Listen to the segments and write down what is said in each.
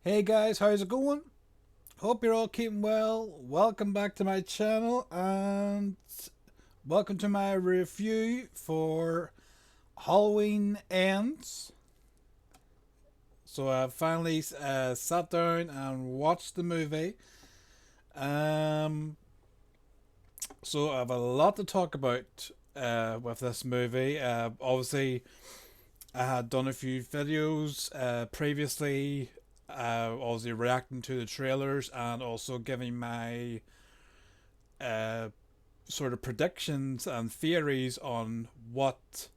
Hey guys, how's it going? Hope you're all keeping well. Welcome back to my channel and welcome to my review for Halloween Ends. So I finally sat down and watched the movie. Um, so I have a lot to talk about with this movie. Obviously, I had done a few videos previously, obviously reacting to the trailers and also giving my uh, sort of predictions and theories on what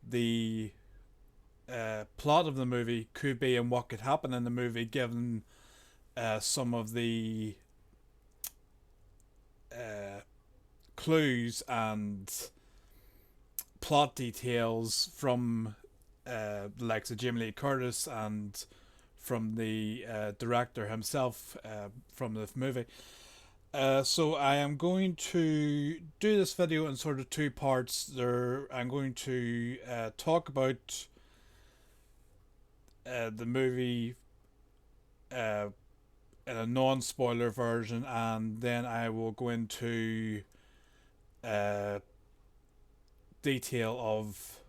the plot of the movie could be and what could happen in the movie, given some of the uh, clues and plot details from the likes of Jamie Lee Curtis and from the director himself from the movie. So I am going to do this video in sort of two parts. I'm going to talk about the movie uh, in a non-spoiler version, and then I will go into uh, detail of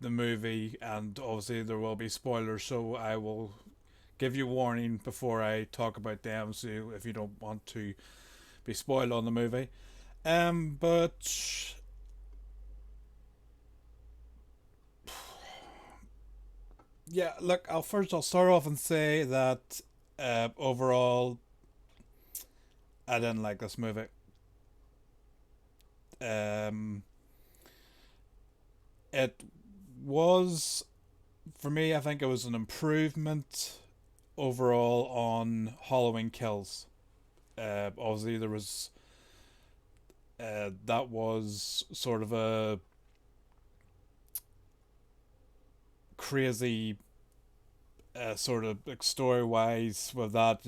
the movie, and obviously there will be spoilers, so I will give you warning before I talk about them, so if you don't want to be spoiled on the movie. But yeah, look, I'll start off and say that overall I didn't like this movie. Um, it was for me. I think it was an improvement overall on Halloween Kills. Obviously, there was that was sort of a crazy sort of like story wise with that,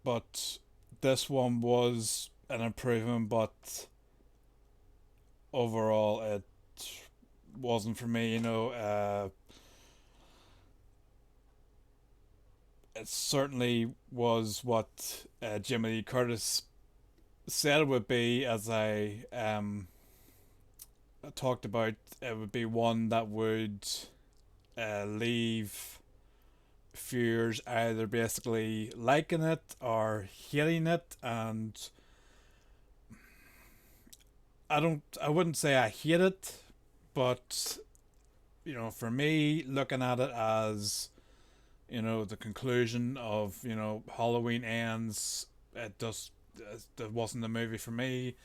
but this one was an improvement, but overall it wasn't for me. It certainly was what Jimmy Lee Curtis said it would be, as I talked about. It would be one that would leave viewers either basically liking it or hating it, and I wouldn't say I hate it, but for me, looking at it as the conclusion of Halloween Ends, it wasn't the movie for me.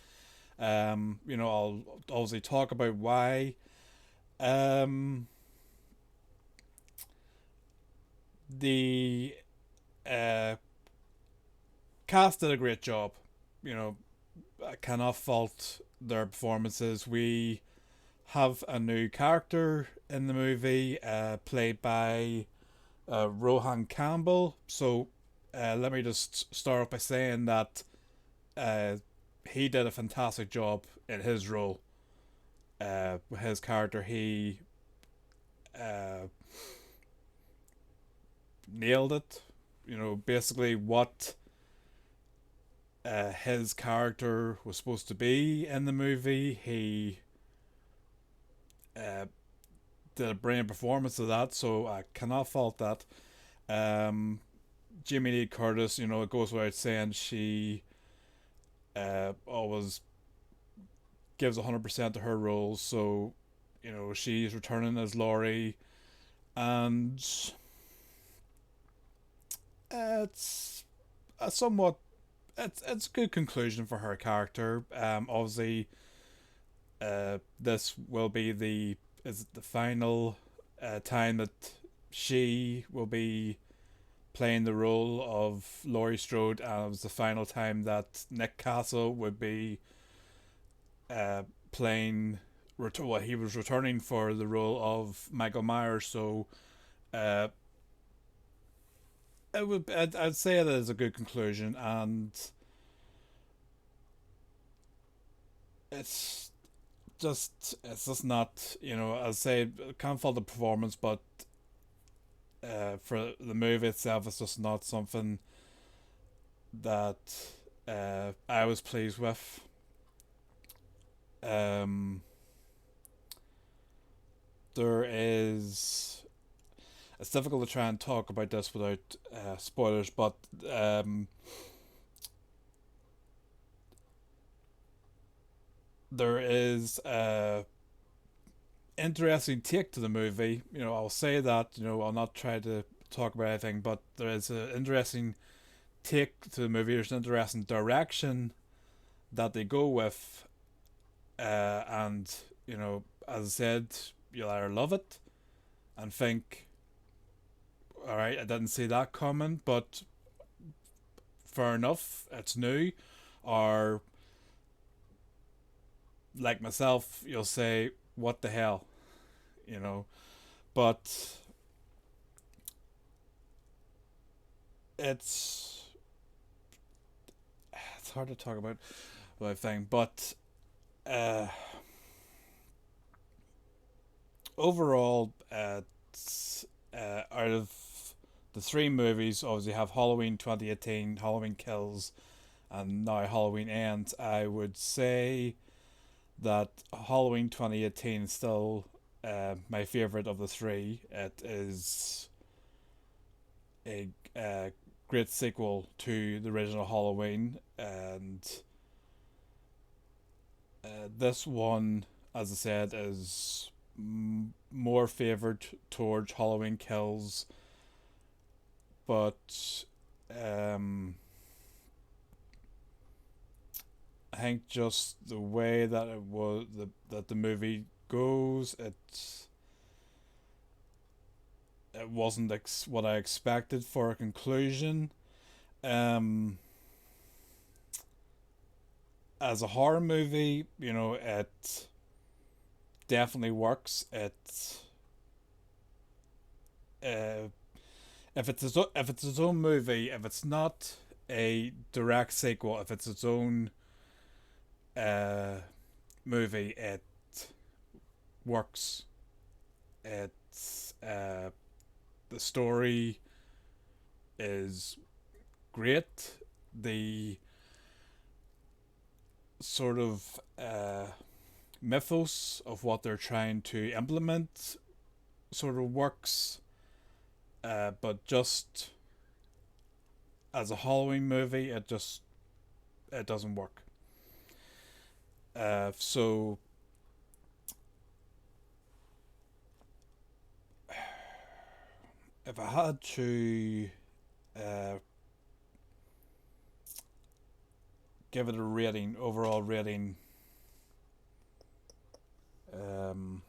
I'll obviously talk about why. Um, the uh, cast did a great job. You know, I cannot fault their performances. We have a new character in the movie, played by Rohan Campbell. So let me just start off by saying that uh, he did a fantastic job in his role. His character, he uh, nailed it. Basically what his character was supposed to be in the movie, he uh, did a brilliant performance of that. So I cannot fault that. Um, Jamie Lee Curtis, it goes without saying, she always gives 100% to her roles. So, she's returning as Laurie, and it's a somewhat it's a good conclusion for her character. Obviously, this will be the final time that she will be playing the role of Laurie Strode, and it was the final time that Nick Castle would be uh, playing. Well, he was returning for the role of Michael Myers. So, uh, I'd say it is a good conclusion, and it's it's just not, as I say, I can't fault the performance, but for the movie itself, it's just not something that I was pleased with. Um, there is. It's difficult to try and talk about this without spoilers, but um, there is a interesting take to the movie. I'll say that. I'll not try to talk about anything, but there is an interesting take to the movie. There's an interesting direction that they go with, and as I said, you'll either love it and think, "All right, I didn't see that coming," but fair enough, it's new, or like myself, you'll say, "What the hell," you know. But it's it's hard to talk about what I think, but uh, overall, out of the three movies, obviously have Halloween 2018, Halloween Kills, and now Halloween Ends. I would say that Halloween 2018 is still my favorite of the three. It is a great sequel to the original Halloween, and this one, as I said, is more favored towards Halloween Kills, but um, I think just the way that that the movie goes, it wasn't what I expected for a conclusion. Um, as a horror movie, it definitely works. Uh, if it's its own movie, if it's not a direct sequel, if it's its own uh, movie, it works. It's the story is great. The sort of mythos of what they're trying to implement sort of works, but just as a Halloween movie, it doesn't work. So if I had to uh, give it a rating, overall rating, um,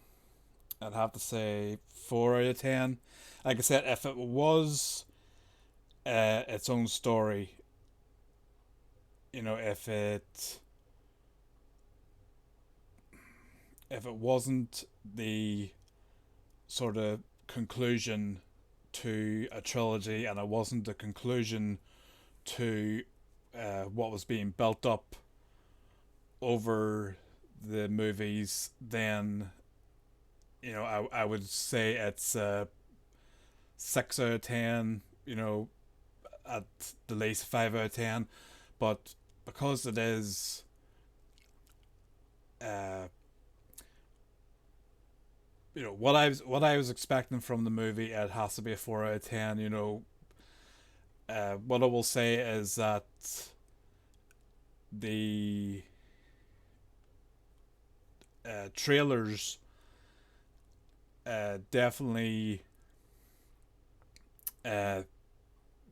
I'd have to say 4 out of 10. Like I said, if it was its own story, if it wasn't the sort of conclusion to a trilogy, and it wasn't the conclusion to what was being built up over the movies, then I would say it's 6 out of 10. At the least 5 out of 10. But because it is uh, what I was expecting from the movie, it has to be a 4 out of 10. What I will say is that the trailers definitely uh,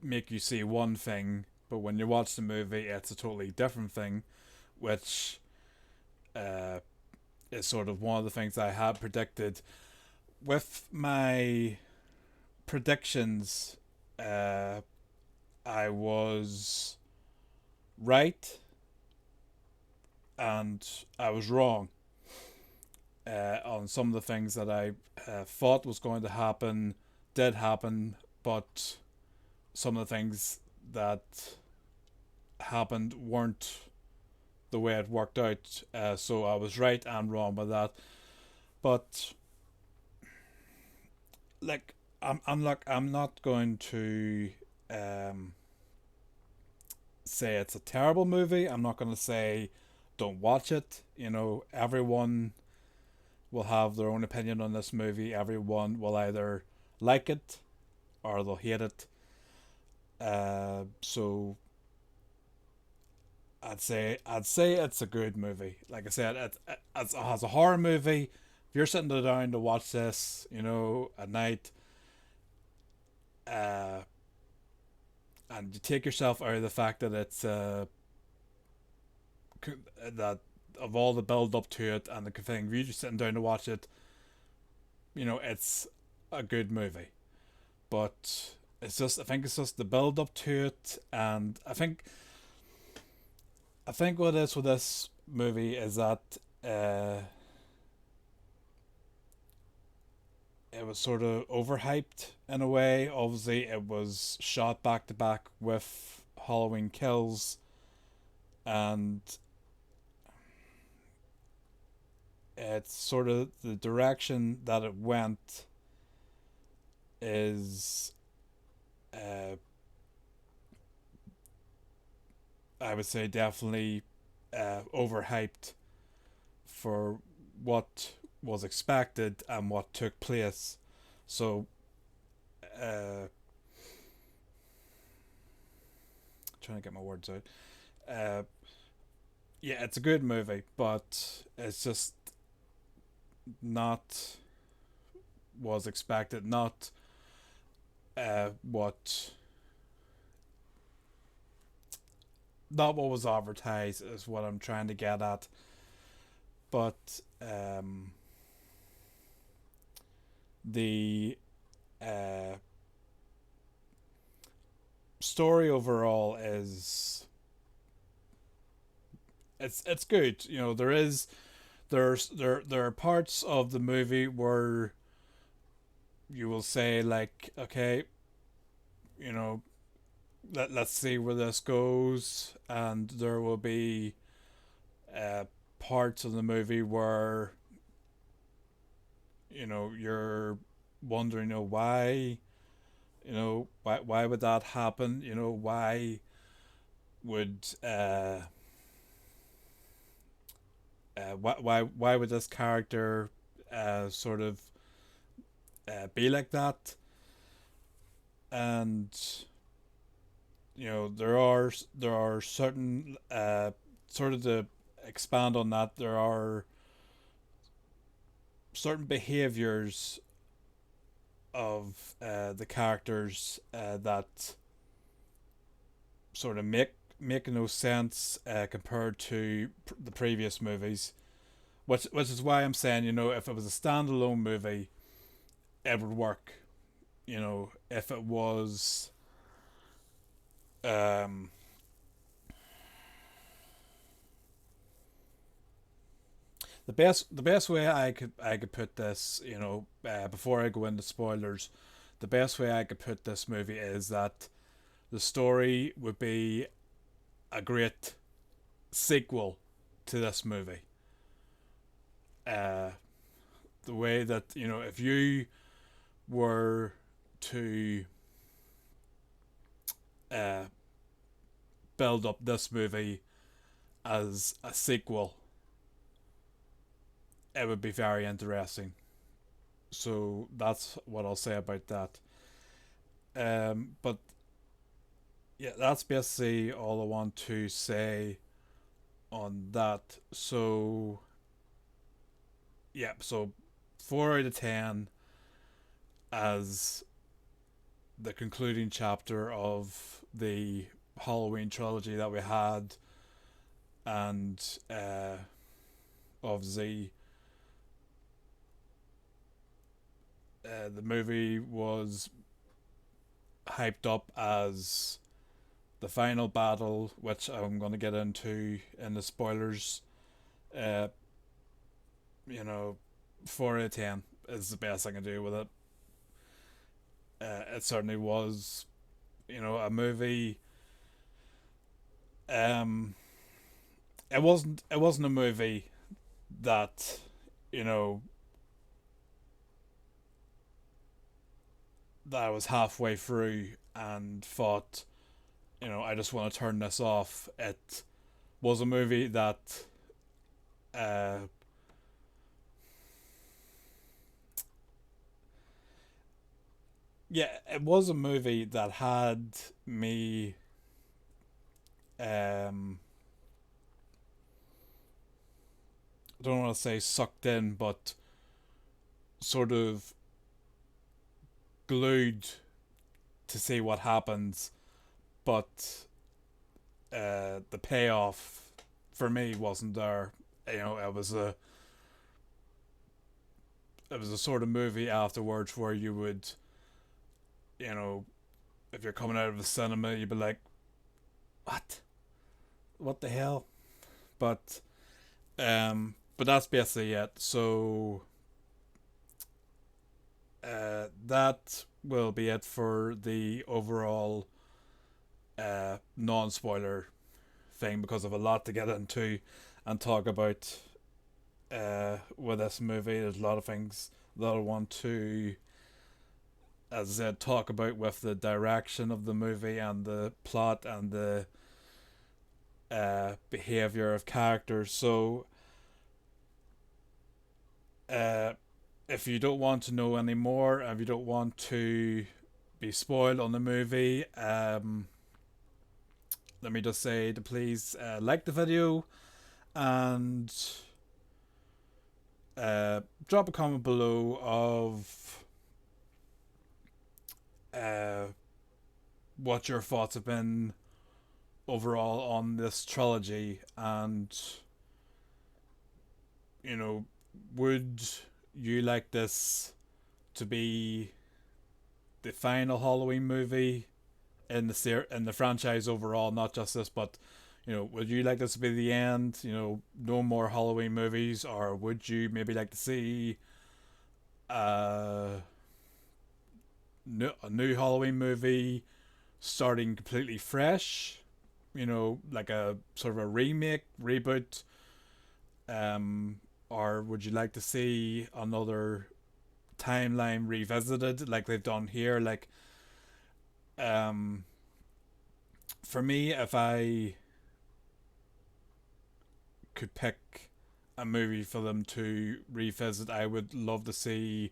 make you see one thing, but when you watch the movie, it's a totally different thing, which uh, is sort of one of the things I had predicted. With my predictions, I was right and I was wrong on some of the things that I thought was going to happen, did happen, but some of the things that happened weren't the way it worked out. So I was right and wrong by that. But like I'm not going to um, say it's a terrible movie. I'm not going to say don't watch it. You know, everyone will have their own opinion on this movie. Everyone will either like it or they'll hate it. So I'd say it's a good movie. Like I said, as a horror movie, if you're sitting down to watch this, you know, at night, uh, and you take yourself out of the fact that it's that of all the build up to it and the thing, if you're just sitting down to watch it, you know, it's a good movie. But I think it's just the build up to it, and I think what it is with this movie is that uh, it was sort of overhyped in a way. Obviously, it was shot back to back with Halloween Kills, and it's sort of the direction that it went is, uh, I would say, definitely overhyped for what was expected and what took place. So, uh, trying to get my words out. Uh, yeah, it's a good movie, but it's just not was expected, not what not what was advertised is what I'm trying to get at. But the uh, story overall is it's good. You know, there are parts of the movie where you will say like, okay, you know, let's see where this goes, and there will be uh, parts of the movie where you know you're wondering, you know, why, why would that happen? You know, would why would this character sort of be like that? And you know, there are certain sort of to expand on that, there are certain behaviors of the characters that sort of make no sense compared to the previous movies. Which is why I'm saying, you know, if it was a standalone movie, it would work. You know, if it was um the best way I could put this, you know, before I go into spoilers, the best way I could put this movie is that the story would be a great sequel to this movie. Uh, the way that, you know, if you were to uh, build up this movie as a sequel, it would be very interesting. So that's what I'll say about that. But yeah, that's basically all I want to say on that. So yeah, so 4 out of 10 as the concluding chapter of the Halloween trilogy that we had, and of the movie was hyped up as the final battle, which I'm going to get into in the spoilers. Uh, you know, 4 out of 10 is the best I can do with it. It certainly was, you know, a movie. Um, it wasn't a movie that, you know, that I was halfway through and thought, I just want to turn this off. It was a movie that, uh, yeah, it was a movie that had me, um, I don't want to say sucked in, but sort of glued to see what happens. But the payoff for me wasn't there. It was a sort of movie afterwards where you would, you know, if you're coming out of the cinema, you'd be like, "What? What the hell?" But that's basically it. So that will be it for the overall non-spoiler thing, because of a lot to get into and talk about with this movie. There's a lot of things that I want to, as I said, talk about with the direction of the movie and the plot and the behavior of characters. So, uh, if you don't want to know any more, if you don't want to be spoiled on the movie, let me just say to please like the video and drop a comment below of uh, what your thoughts have been overall on this trilogy, and you know, would you like this to be the final Halloween movie in the franchise overall, not just this, but would you like this to be the end? No more Halloween movies, or would you maybe like to see uh, a new Halloween movie starting completely fresh? Like a sort of a remake, reboot, um, or would you like to see another timeline revisited, like they've done here? Like, um, for me, if I could pick a movie for them to revisit, I would love to see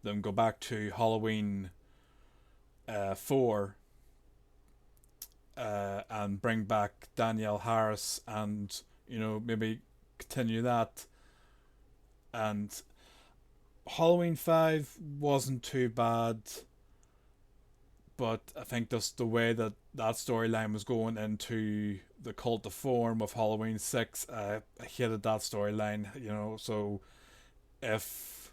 them go back to Halloween 4, and bring back Danielle Harris, and maybe continue that. And Halloween 5 wasn't too bad, but I think just the way that storyline was going into the cult of form of Halloween 6, I hated that storyline. So if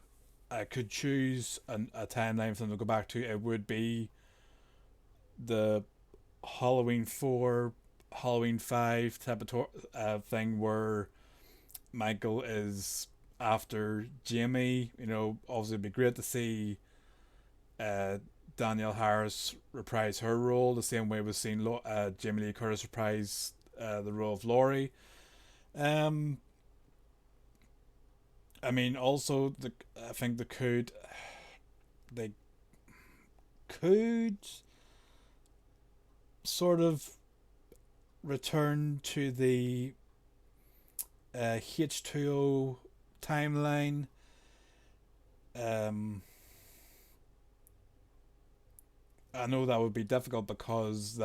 I could choose a timeline for them to go back to, it would be the Halloween 4, Halloween 5 type of thing, where Michael is after Jamie. Obviously it'd be great to see uh, Danielle Harris reprise her role the same way we've seen Jamie Lee Curtis reprise the role of Laurie. Um, I mean, also I think they could sort of return to the H2O timeline. Um, I know that would be difficult because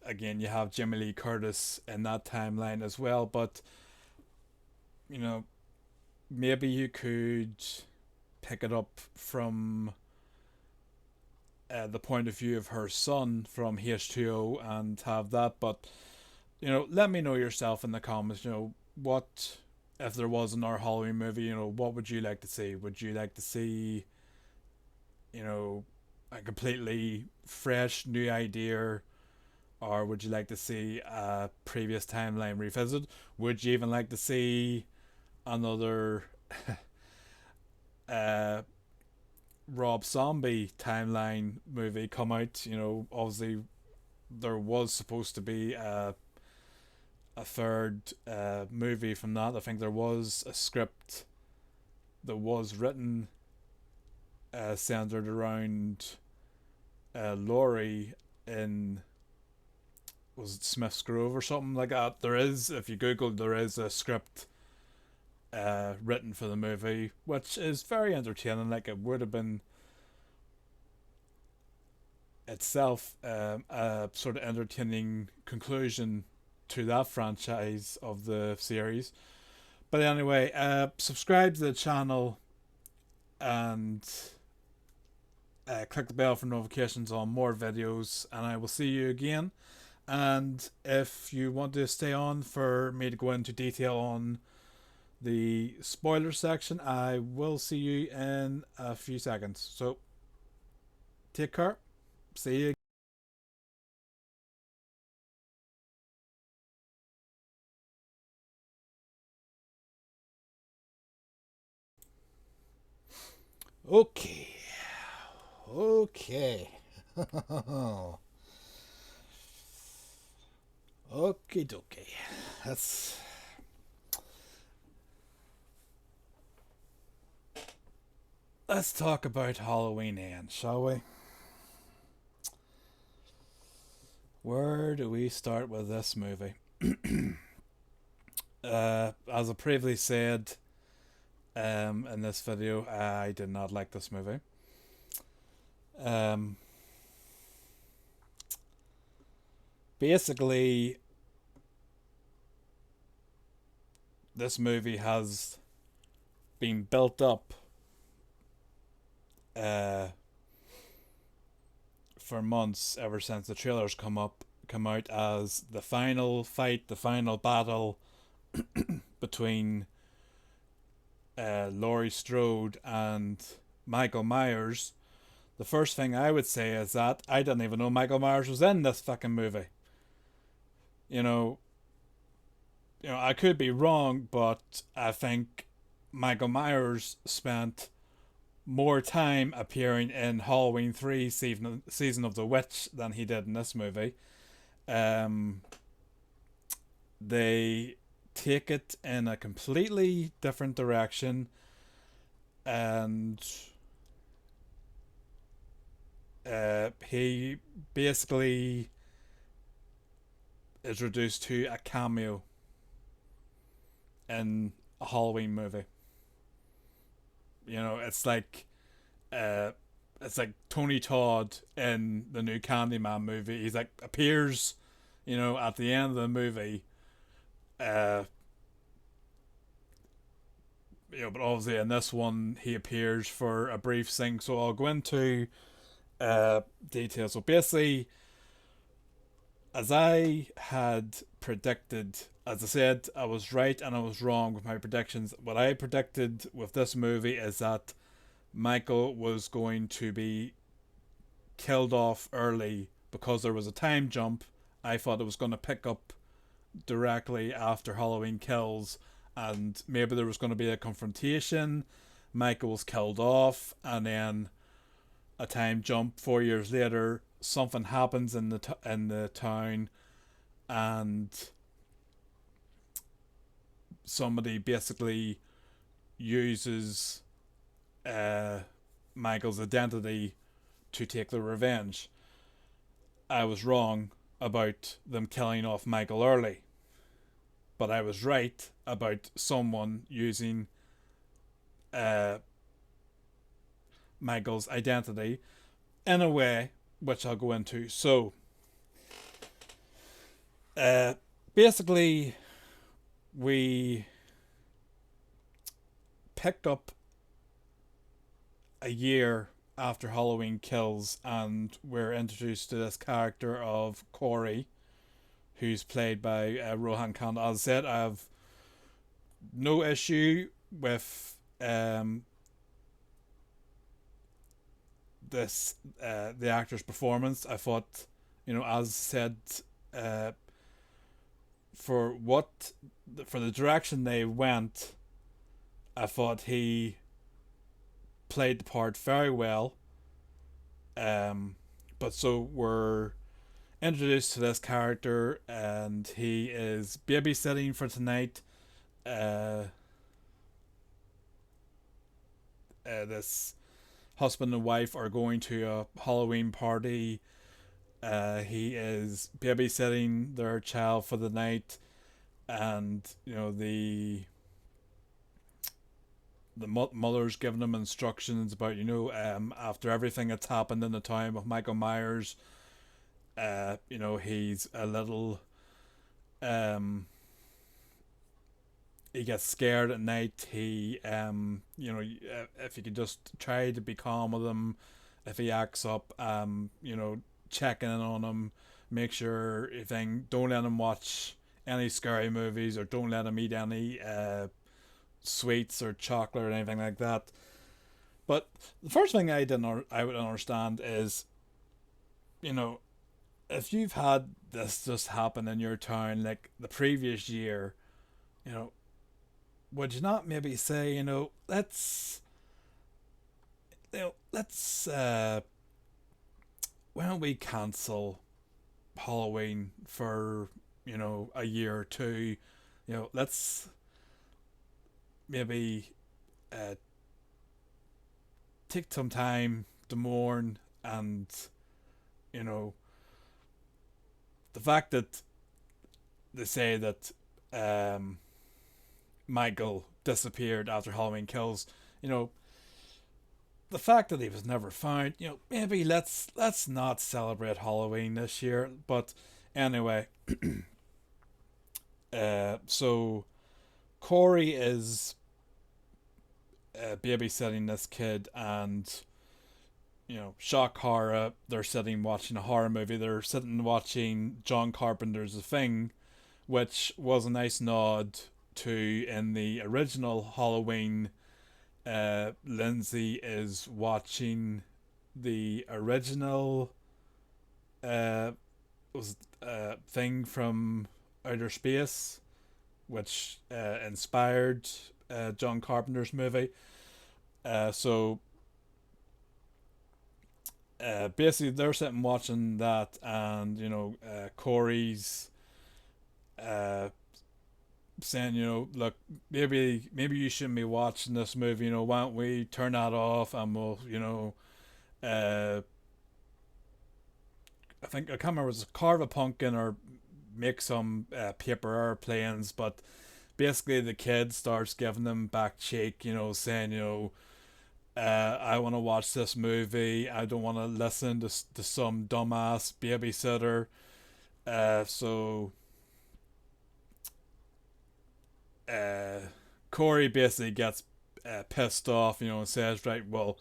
again, you have Jimmy Lee Curtis in that timeline as well, but you know maybe you could pick it up from the point of view of her son from H2O and have that. But let me know yourself in the comments. What if there was another Halloween movie? What would you like to see? Would you like to see a completely fresh new idea, or would you like to see a previous timeline revisit? Would you even like to see another uh, Rob Zombie timeline movie come out? Obviously there was supposed to be a third movie from that. I think there was a script that was written centered around Laurie in, was it Smith's Grove or something like that. There is, if you Google, there is a script written for the movie, which is very entertaining. Like, it would have been itself a sort of entertaining conclusion to that franchise of the series. But anyway, subscribe to the channel and click the bell for notifications on more videos, and I will see you again. And if you want to stay on for me to go into detail on the spoiler section, I will see you in a few seconds. So take care. See you. Okay. Okay. Okie dokie. Let's talk about Halloween End, shall we? Where do we start with this movie? As I previously said in this video, I did not like this movie. Basically, this movie has been built up for months, ever since the trailers come out, as the final fight, the final battle between Laurie Strode and Michael Myers. The first thing I would say is that I didn't even know Michael Myers was in this fucking movie. You know, I could be wrong, but I think Michael Myers spent more time appearing in Halloween 3 season of the Witch than he did in this movie. They take it in a completely different direction, and he basically is reduced to a cameo in a Halloween movie. It's like Tony Todd in the new Candyman movie. He's like appears, at the end of the movie. But obviously in this one he appears for a brief thing. So I'll go into details. So basically, as I had predicted, as I said, I was right and I was wrong with my predictions. What I predicted with this movie is that Michael was going to be killed off early because there was a time jump. I thought it was going to pick up directly after Halloween Kills, and maybe there was going to be a confrontation. Michael was killed off, and then a time jump 4 years later, something happens in the town, and somebody basically uses Michael's identity to take their revenge. I was wrong about them killing off Michael early, but I was right about someone using Michael's identity in a way which I'll go into. So basically, we picked up a year after Halloween Kills, and we're introduced to this character of Corey, who's played by Rohan Khan. As I said, I have no issue with this the actor's performance. I thought, as said, for the direction they went, I thought he played the part very well. But so we're introduced to this character, and he is babysitting for tonight. This husband and wife are going to a Halloween party. He is babysitting their child for the night, and the mother's giving him instructions about after everything that's happened in the town with Michael Myers. He's a little he gets scared at night. If you could just try to be calm with him, if he acts up, checking in on him, make sure don't let him watch any scary movies, or don't let him eat any sweets or chocolate or anything like that. But the first thing I would understand is, if you've had this just happen in your town like the previous year, you know, would you not maybe say, let's why don't we cancel Halloween for a year or two? Let's maybe uh, take some time to mourn, and you know the fact that they say that Michael disappeared after Halloween Kills, you know the fact that he was never found, maybe let's not celebrate Halloween this year. But anyway, so Corey is babysitting this kid, and shock horror, they're sitting watching a horror movie. They're sitting watching John Carpenter's The Thing, which was a nice nod to, in the original Halloween, Lindsay is watching the original was thing from outer space, which inspired John Carpenter's movie. So basically, they're sitting watching that, and Corey's saying, look, maybe you shouldn't be watching this movie. Why don't we turn that off, and we'll, I think, I can't remember, it was carve a pumpkin or make some paper airplanes, but basically the kid starts giving them back cheek, saying, I want to watch this movie. I don't want to listen to some dumbass babysitter. So Corey basically gets pissed off, and says, right, well,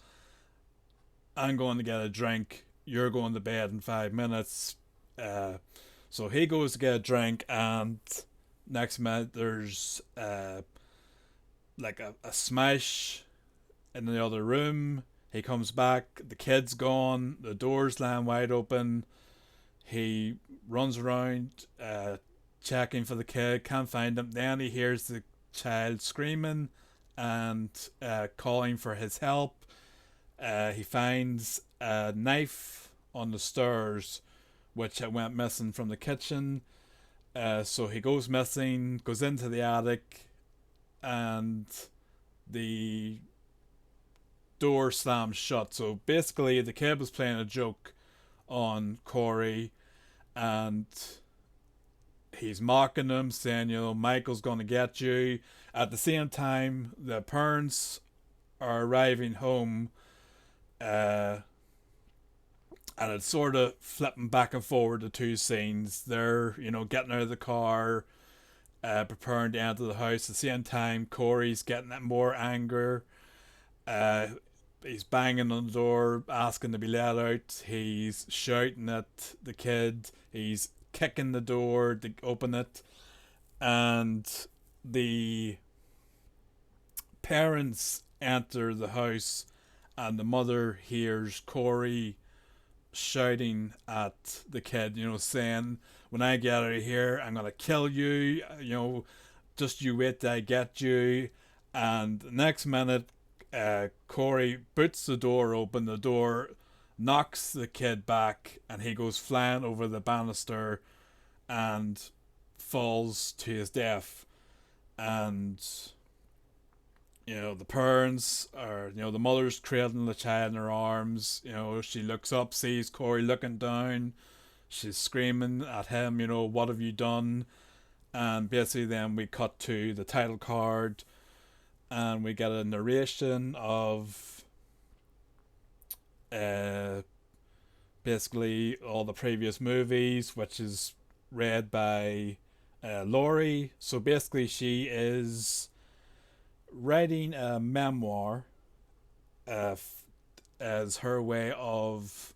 I'm going to get a drink. You're going to bed in 5 minutes. So he goes to get a drink, and next minute there's like a smash in the other room. He comes back, the kid's gone, the door's lying wide open. He runs around checking for the kid, can't find him. Then he hears the child screaming and calling for his help. He finds a knife on the stairs, which had went missing from the kitchen. So he goes missing, goes into the attic, and the door slams shut. So basically, the kid was playing a joke on Corey, and he's mocking him, saying, Michael's gonna get you. At the same time, the parents are arriving home, and it's sort of flipping back and forward the two scenes. They're, getting out of the car, preparing to enter the house. At the same time, Corey's getting more anger. He's banging on the door, asking to be let out. He's shouting at the kid. He's kicking the door to open it. And the parents enter the house, and the mother hears Corey shouting at the kid, saying, when I get out of here, I'm going to kill you. Just you wait till I get you. And the next minute, Corey boots the door open. The door knocks the kid back, and he goes flying over the banister and falls to his death. And the parents are, the mother's cradling the child in her arms. She looks up, sees Corey looking down. She's screaming at him, what have you done? And basically, then we cut to the title card, and we get a narration of uh, basically all the previous movies, which is read by Laurie. So basically, she is writing a memoir as her way of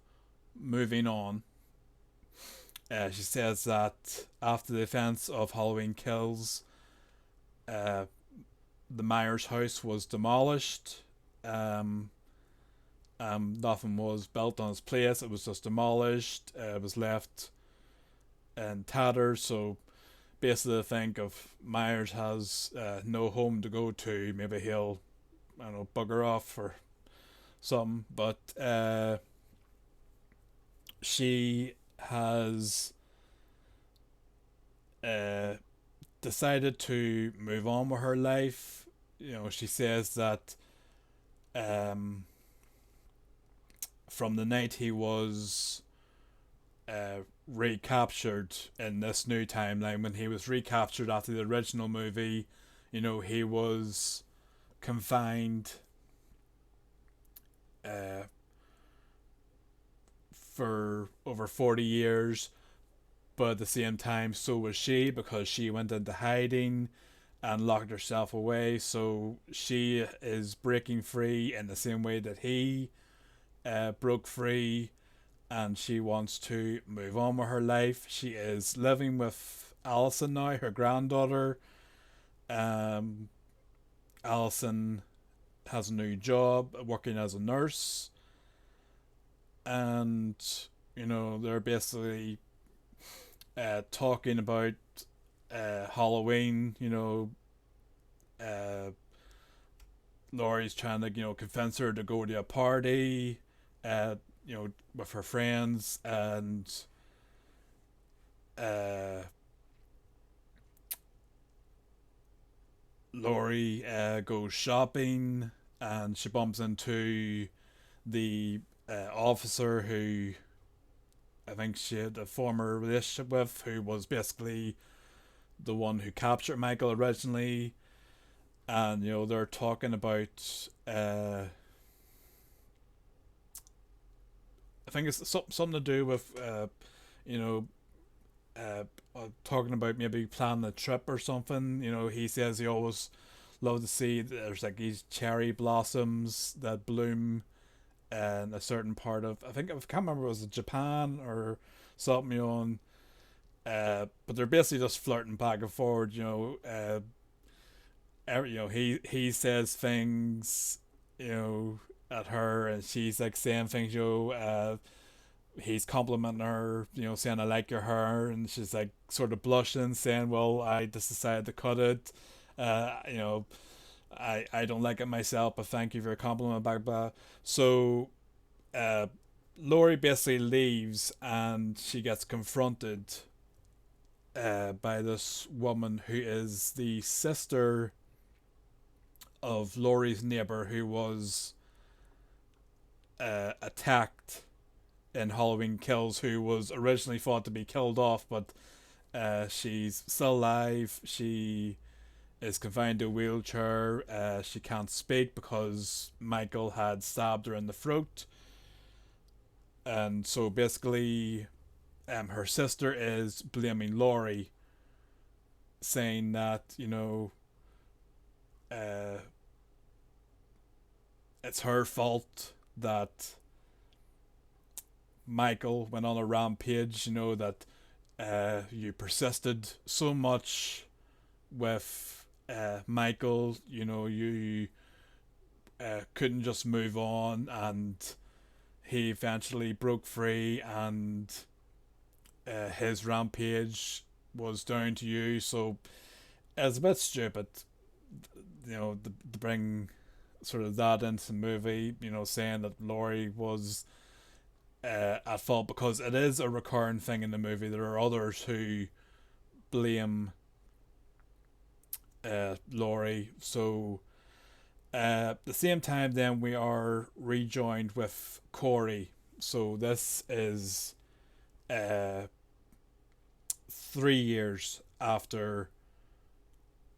moving on. She says that after the events of Halloween Kills, uh, the Myers house was demolished. Nothing was built on its place. It was just demolished. It was left in tatters. So basically, I think if Myers has no home to go to, maybe he'll, I don't know, bugger off or something. But she has decided to move on with her life. She says that from the night he was recaptured in this new timeline, when he was recaptured after the original movie, he was confined for over 40 years, but at the same time, so was she, because she went into hiding and locked herself away. So she is breaking free in the same way that he broke free, and she wants to move on with her life. She is living with Allison now, her granddaughter. Allison has a new job working as a nurse, and they're basically talking about Halloween. Laurie's trying to convince her to go to a party with her friends, and Laurie goes shopping, and she bumps into the officer who I think she had a former relationship with, who was basically the one who captured Michael originally. And they're talking about I think it's something to do with you know talking about maybe planning a trip or something. He says he always loved to see there's like these cherry blossoms that bloom in a certain part of, I think, I can't remember, was it Japan or something. But they're basically just flirting back and forward. He says things at her, and she's like saying things. He's complimenting her, saying I like your hair, and she's like sort of blushing, saying, "Well, I just decided to cut it. Uh, you know, I don't like it myself, but thank you for your compliment." Blah blah. So, uh, Laurie basically leaves, and she gets confronted by this woman who is the sister of Laurie's neighbor, who was attacked in Halloween Kills, who was originally thought to be killed off, but she's still alive. She is confined to a wheelchair. She can't speak because Michael had stabbed her in the throat. And so basically, her sister is blaming Laurie, saying that, uh, it's her fault that Michael went on a rampage, that you persisted so much with Michael, you couldn't just move on, and he eventually broke free, and his rampage was down to you. So it's a bit stupid, to bring sort of that into the movie, saying that Laurie was at fault, because it is a recurring thing in the movie. There are others who blame Laurie. So At the same time, then we are rejoined with Corey. So this is uh, 3 years after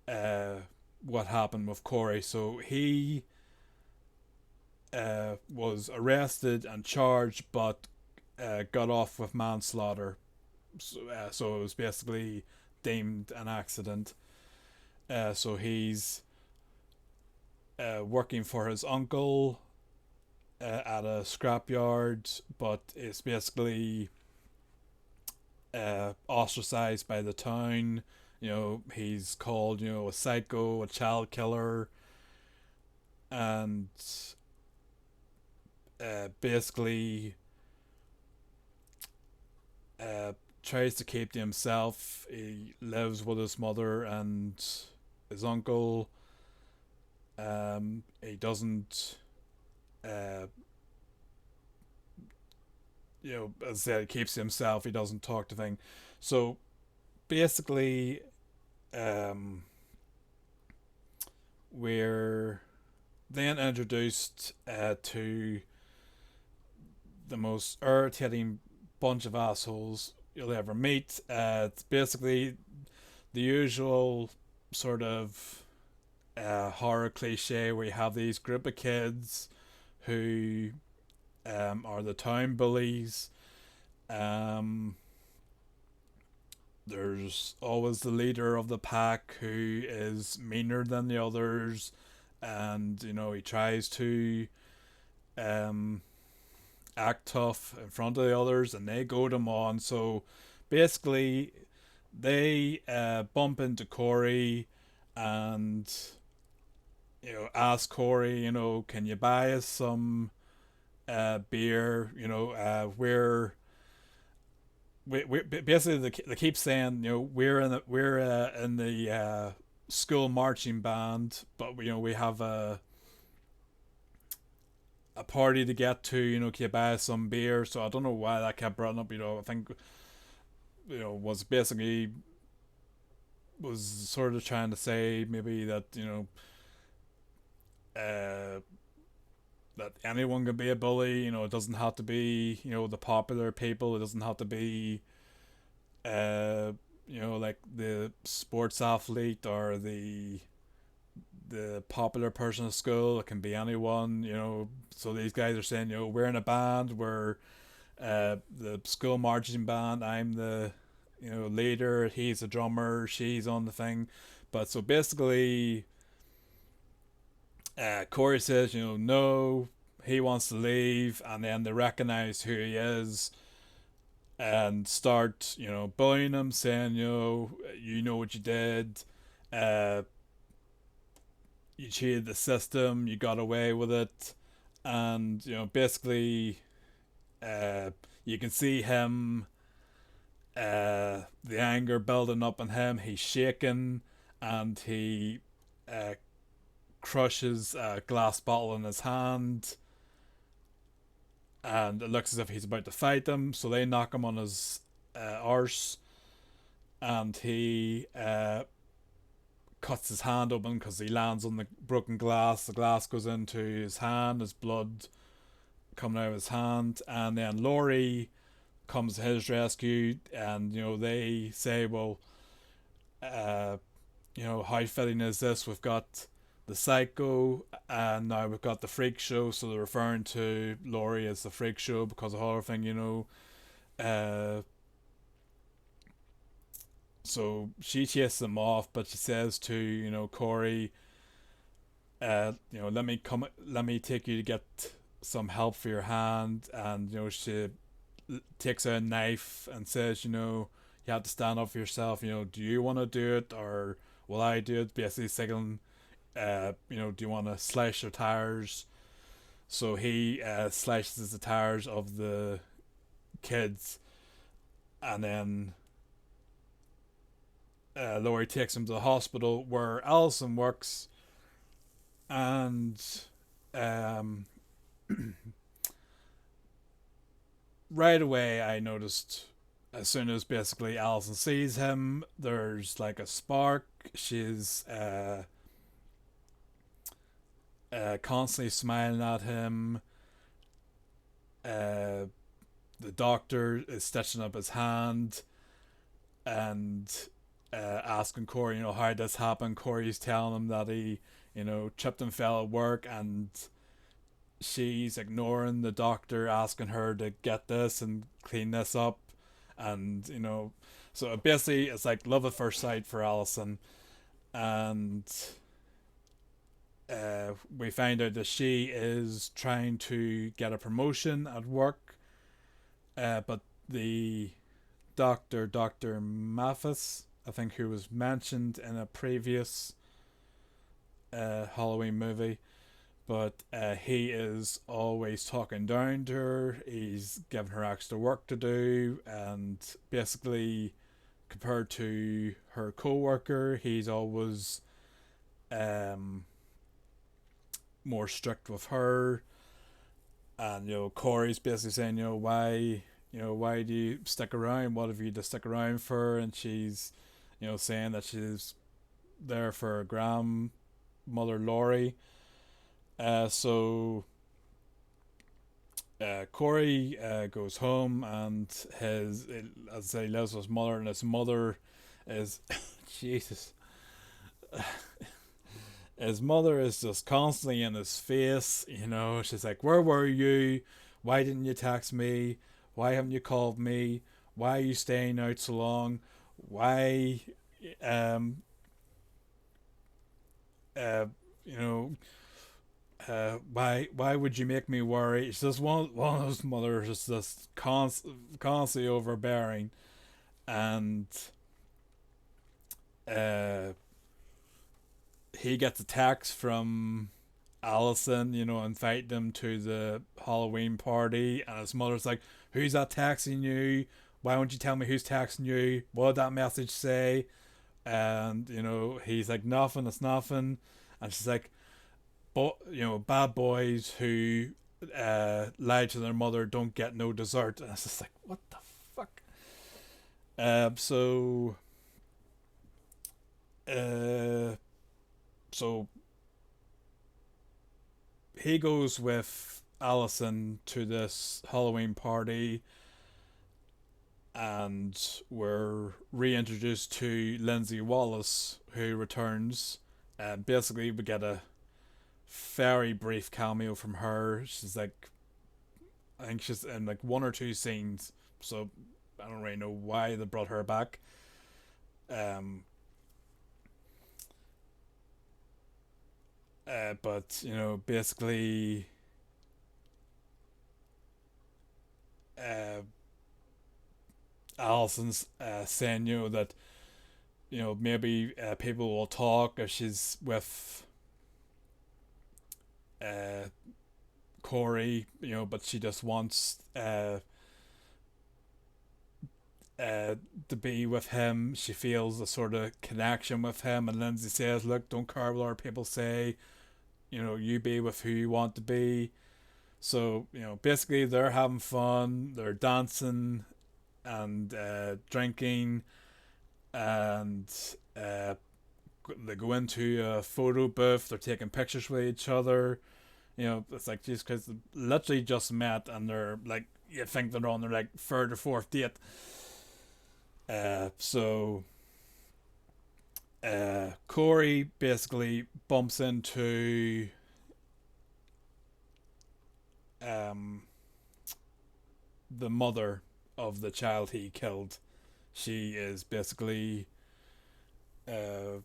uh, what happened with Corey. So he was arrested and charged, but got off with manslaughter. So it was basically deemed an accident. So he's working for his uncle at a scrapyard, but it's basically ostracized by the town. He's called, a psycho, a child killer, and basically uh, tries to keep to himself. He lives with his mother and his uncle. He doesn't, uh, as I said, he keeps to himself. He doesn't talk to things. So basically, um, we're then introduced to the most irritating bunch of assholes you'll ever meet. It's basically the usual sort of horror cliche where you have these group of kids who are the town bullies. Um, there's always the leader of the pack who is meaner than the others, and he tries to um, act tough in front of the others, and they goad him on. So basically, they bump into Corey and ask Corey, can you buy us some beer? We basically they keep saying, we're in the school marching band, but we have a party to get to. Can you buy us some beer? So I don't know why that kept brought up. I think was basically was sort of trying to say maybe that uh, that anyone can be a bully. It doesn't have to be the popular people. It doesn't have to be uh, like the sports athlete or the popular person at school. It can be anyone. So these guys are saying, we're in a band. We're the school marching band. I'm the leader. He's a drummer. She's on the thing. But so basically, Corey says, no, he wants to leave, and then they recognize who he is and start, bullying him, saying, you know what you did, uh, you cheated the system, you got away with it, and basically, uh, you can see him, the anger building up in him. He's shaking, and he uh, crushes a glass bottle in his hand, and it looks as if he's about to fight them. So they knock him on his arse, and he cuts his hand open because he lands on the broken glass. The glass goes into his hand, his blood coming out of his hand, and then Laurie comes to his rescue, and they say, well, how fitting is this? We've got the psycho, and now we've got the freak show. So they're referring to Laurie as the freak show because of the horror thing. Uh, so she chases him off, but she says to Corey, let me take you to get some help for your hand, and she takes out a knife and says, you have to stand up for yourself. Do you want to do it or will I do it? Basically signaling, do you want to slash your tires? So he slashes the tires of the kids, and then Laurie takes him to the hospital where Allison works, and um, right away I noticed as soon as basically Allison sees him, there's like a spark. She's constantly smiling at him. Uh, the doctor is stitching up his hand and asking Corey, how did this happen? Corey's telling him that he, tripped and fell at work, and she's ignoring the doctor asking her to get this and clean this up. And, so basically it's like love at first sight for Allison. And we find out that she is trying to get a promotion at work, but the Dr. Mathis, I think, who was mentioned in a previous Halloween movie, but he is always talking down to her. He's giving her extra work to do, and basically, compared to her co-worker, he's always more strict with her. And Corey's basically saying, why do you stick around? What have you to stick around for? And she's, saying that she's there for her grandmother Laurie. So Corey goes home, and as I say, he lives with his mother, and his mother is Jesus. His mother is just constantly in his face. She's like, "Where were you? Why didn't you text me? Why haven't you called me? Why are you staying out so long? Why, um, uh, you know, why would you make me worry?" It's just one of those mothers is just constantly overbearing, and uh, he gets a text from Allison, inviting him to the Halloween party, and his mother's like, "Who's that texting you? Why won't you tell me who's texting you? What did that message say?" And he's like, "Nothing, it's nothing." And she's like, bad boys who lie to their mother don't get no dessert." And it's just like, what the fuck? So uh so he goes with Allison to this Halloween party, and we're reintroduced to Lindsay Wallace, who returns. Basically, we get a very brief cameo from her. She's like, I think she's in like one or two scenes, so I don't really know why they brought her back. Um, but basically, uh, Allison's saying that maybe people will talk if she's with uh, Corey, but she just wants to be with him. She feels a sort of connection with him, and Lindsay says, "Look, don't care what other people say. You be with who you want to be." So basically, they're having fun. They're dancing and drinking, and uh, they go into a photo booth. They're taking pictures with each other. It's like just because they literally just met, and they're like, you think they're on their like third or fourth date. So Corey basically bumps into um the mother of the child he killed. She is basically uh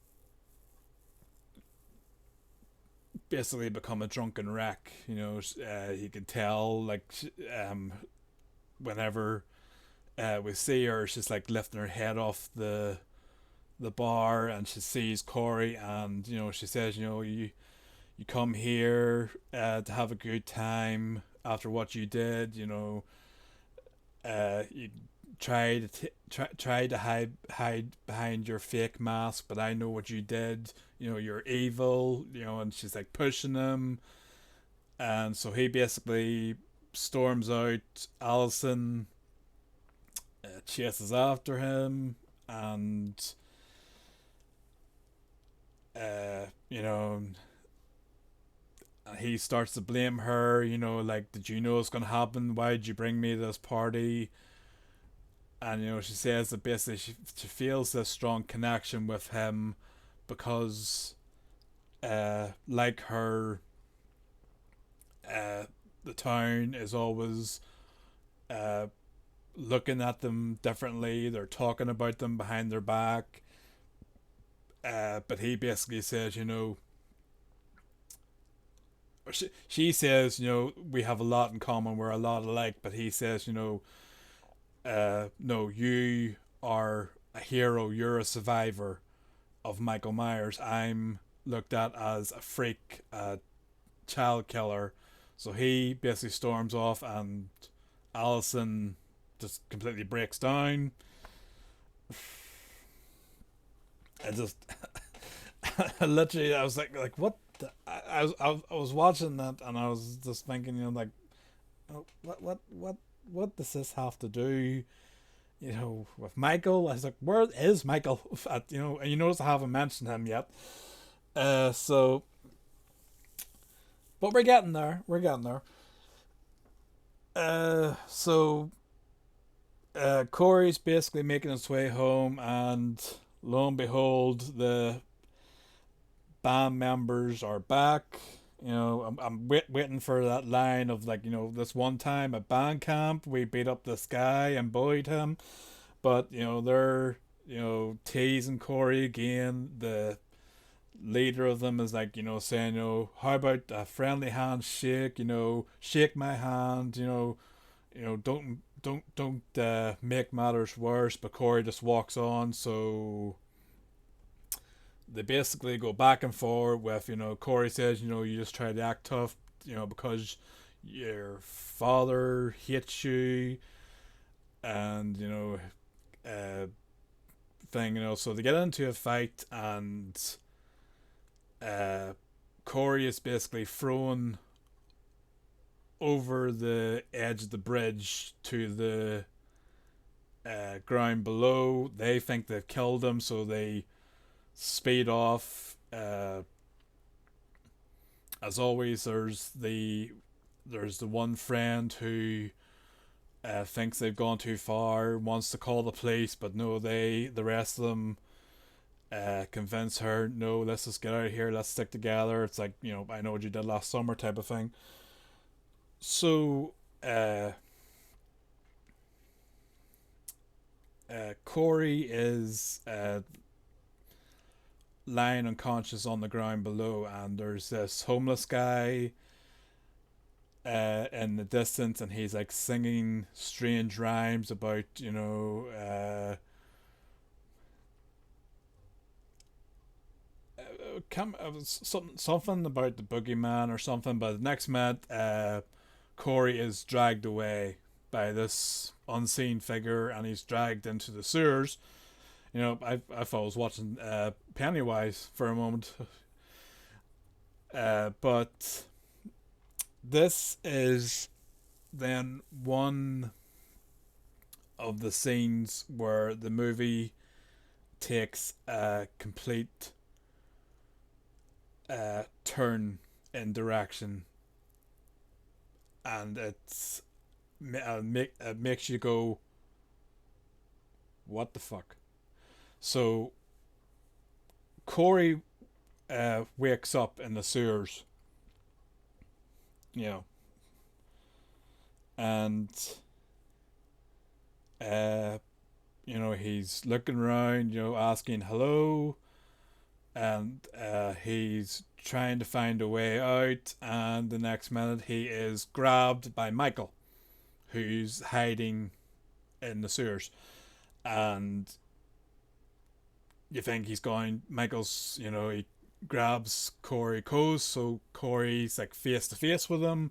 become a drunken wreck. You can tell, like, whenever we see her, she's like lifting her head off the bar, and she sees Corey, and she says, you come here to have a good time after what you did. You try to hide behind your fake mask, but I know what you did. You're evil. And she's like pushing him, and so he basically storms out. Allison chases after him, and uh, you know he starts to blame her, like, did you know it's going to happen? Why did you bring me to this party? And, she says that basically she feels this strong connection with him because, like her, uh, the town is always uh, looking at them differently. They're talking about them behind their back. But he basically says, she says, we have a lot in common. We're a lot alike. But he says, no, you are a hero. You're a survivor of Michael Myers. I'm looked at as a freak, a child killer. So he basically storms off, and Allison just completely breaks down. I just, literally, I was like, what? I was watching that, and I was just thinking, like, oh, what does this have to do, with Michael? I was like, where is Michael? And you notice I haven't mentioned him yet. So, but we're getting there. We're getting there. So, Corey's basically making his way home, and lo and behold, the band members are back. I'm waiting for that line of, like, this one time at band camp we beat up this guy and bullied him, but they're teasing Corey again. The leader of them is, like, saying, how about a friendly handshake? Shake my hand. Don't make matters worse. But Corey just walks on. So they basically go back and forth with, Corey says, you just try to act tough, because your father hates you, and thing, so they get into a fight, and uh Corey is basically thrown over the edge of the bridge to the ground below. They think they've killed him, so they speed off. As always, there's the one friend who thinks they've gone too far, wants to call the police, but no, the rest of them convince her, no, let's just get out of here, let's stick together. It's like, I know what you did last summer type of thing. So Corey is lying unconscious on the ground below, and there's this homeless guy in the distance, and he's like singing strange rhymes about, something about the boogeyman or something. But the next minute, Corey is dragged away by this unseen figure, and he's dragged into the sewers. I thought I was watching Pennywise for a moment. But this is then one of the scenes where the movie takes a complete turn in direction, and it makes you go, what the fuck? So Corey wakes up in the sewers, and he's looking around, asking hello, and he's trying to find a way out, and the next minute he is grabbed by Michael, who's hiding in the sewers. And you think he's going, Michael's, he grabs Corey close, so Corey's like face to face with him.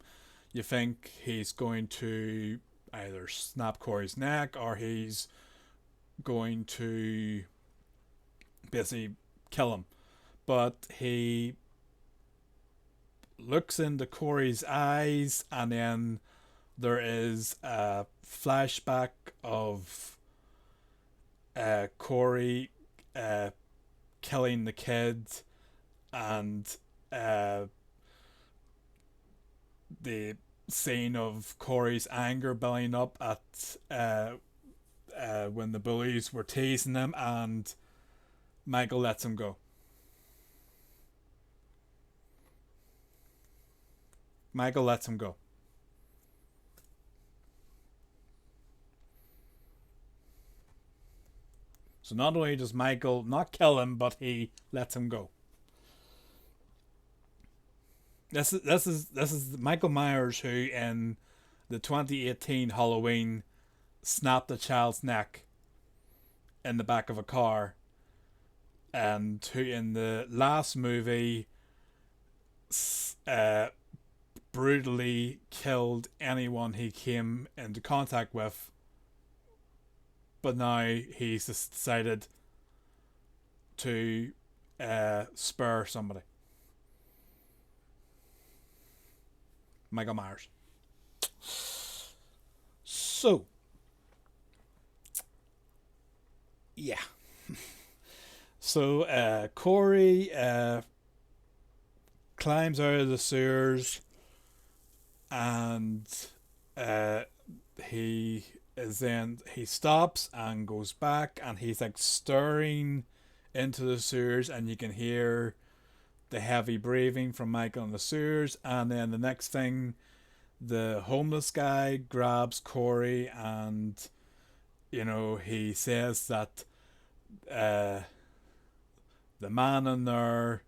You think he's going to either snap Corey's neck, or he's going to basically kill him. But he looks into Corey's eyes, and then there is a flashback of Corey killing the kid, and the scene of Corey's anger building up at when the bullies were teasing him, and Michael lets him go. Michael lets him go. So not only does Michael not kill him, but he lets him go. This is Michael Myers, who in the 2018 Halloween snapped a child's neck in the back of a car, and who in the last movie uh, brutally killed anyone he came into contact with, but now he's decided to spare somebody. Michael Myers. So, yeah. So, Corey climbs out of the sewers, and he stops and goes back, and he's like staring into the sewers, and you can hear the heavy breathing from Michael in the sewers. And then the next thing, the homeless guy grabs Corey, and he says that the man in there,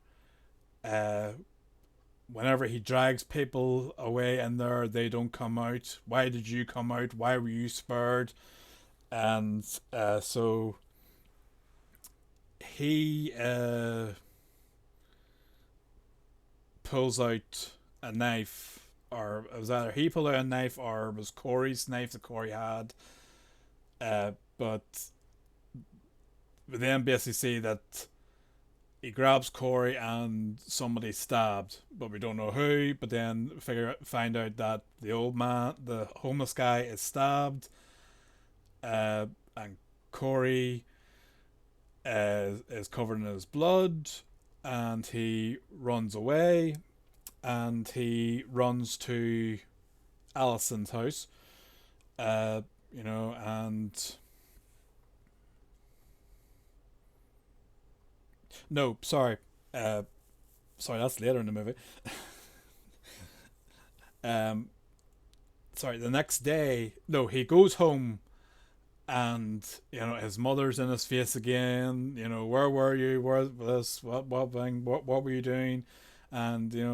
whenever he drags people away in there, they don't come out. Why did you come out? Why were you spared? And so he pulls out a knife, or it was either he pulled out a knife or it was Corey's knife that Corey had. But we then basically see that he grabs Corey and somebody's stabbed, but we don't know who. But then find out that the old man, the homeless guy, is stabbed, and Corey is covered in his blood, and he runs away, and he runs to Allison's house, and no, sorry, sorry, that's later in the movie. Sorry, the next day, no, he goes home, and his mother's in his face again. Where were you? Where this? What thing? What were you doing? And he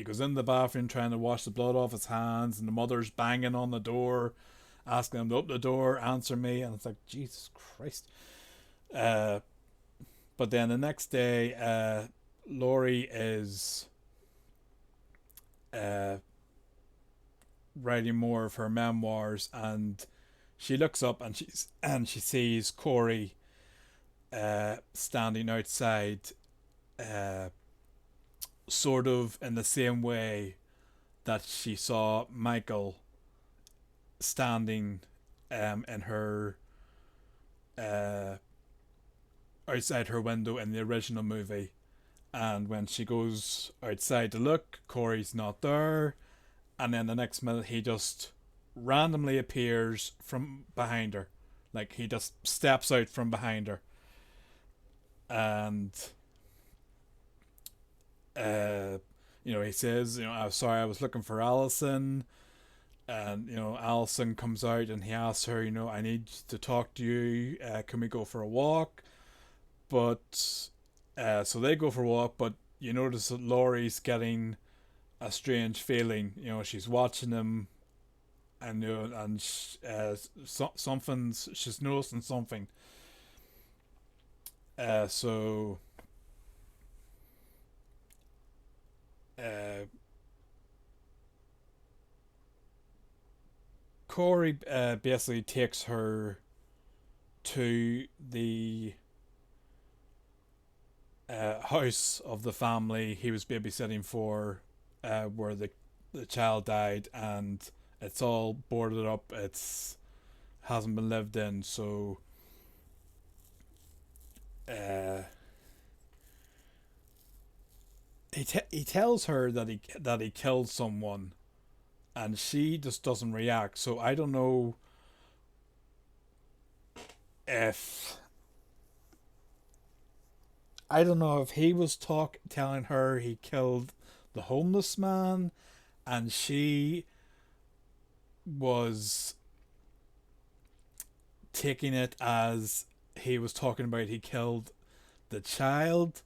goes in the bathroom trying to wash the blood off his hands, and the mother's banging on the door, asking him to open the door, answer me, and it's like, Jesus Christ. But then the next day, Laurie is writing more of her memoirs, and she looks up, and she sees Corey standing outside, sort of in the same way that she saw Michael standing in her outside her window in the original movie. And when she goes outside to look, Corey's not there, and then the next minute he just randomly appears from behind her, like he just steps out from behind her. And he says, I'm sorry, I was looking for Allison. And Allison comes out, and he asks her, I need to talk to you, can we go for a walk? But so they go for a walk, but you notice that Laurie's getting a strange feeling. She's watching him, and something's, she's noticing something. So Corey basically takes her to the house of the family he was babysitting for, where the child died, and it's all boarded up. It's hasn't been lived in, so he tells her that he killed someone, and she just doesn't react. So if I don't know if he was telling her he killed the homeless man, and she was taking it as he was talking about he killed the child,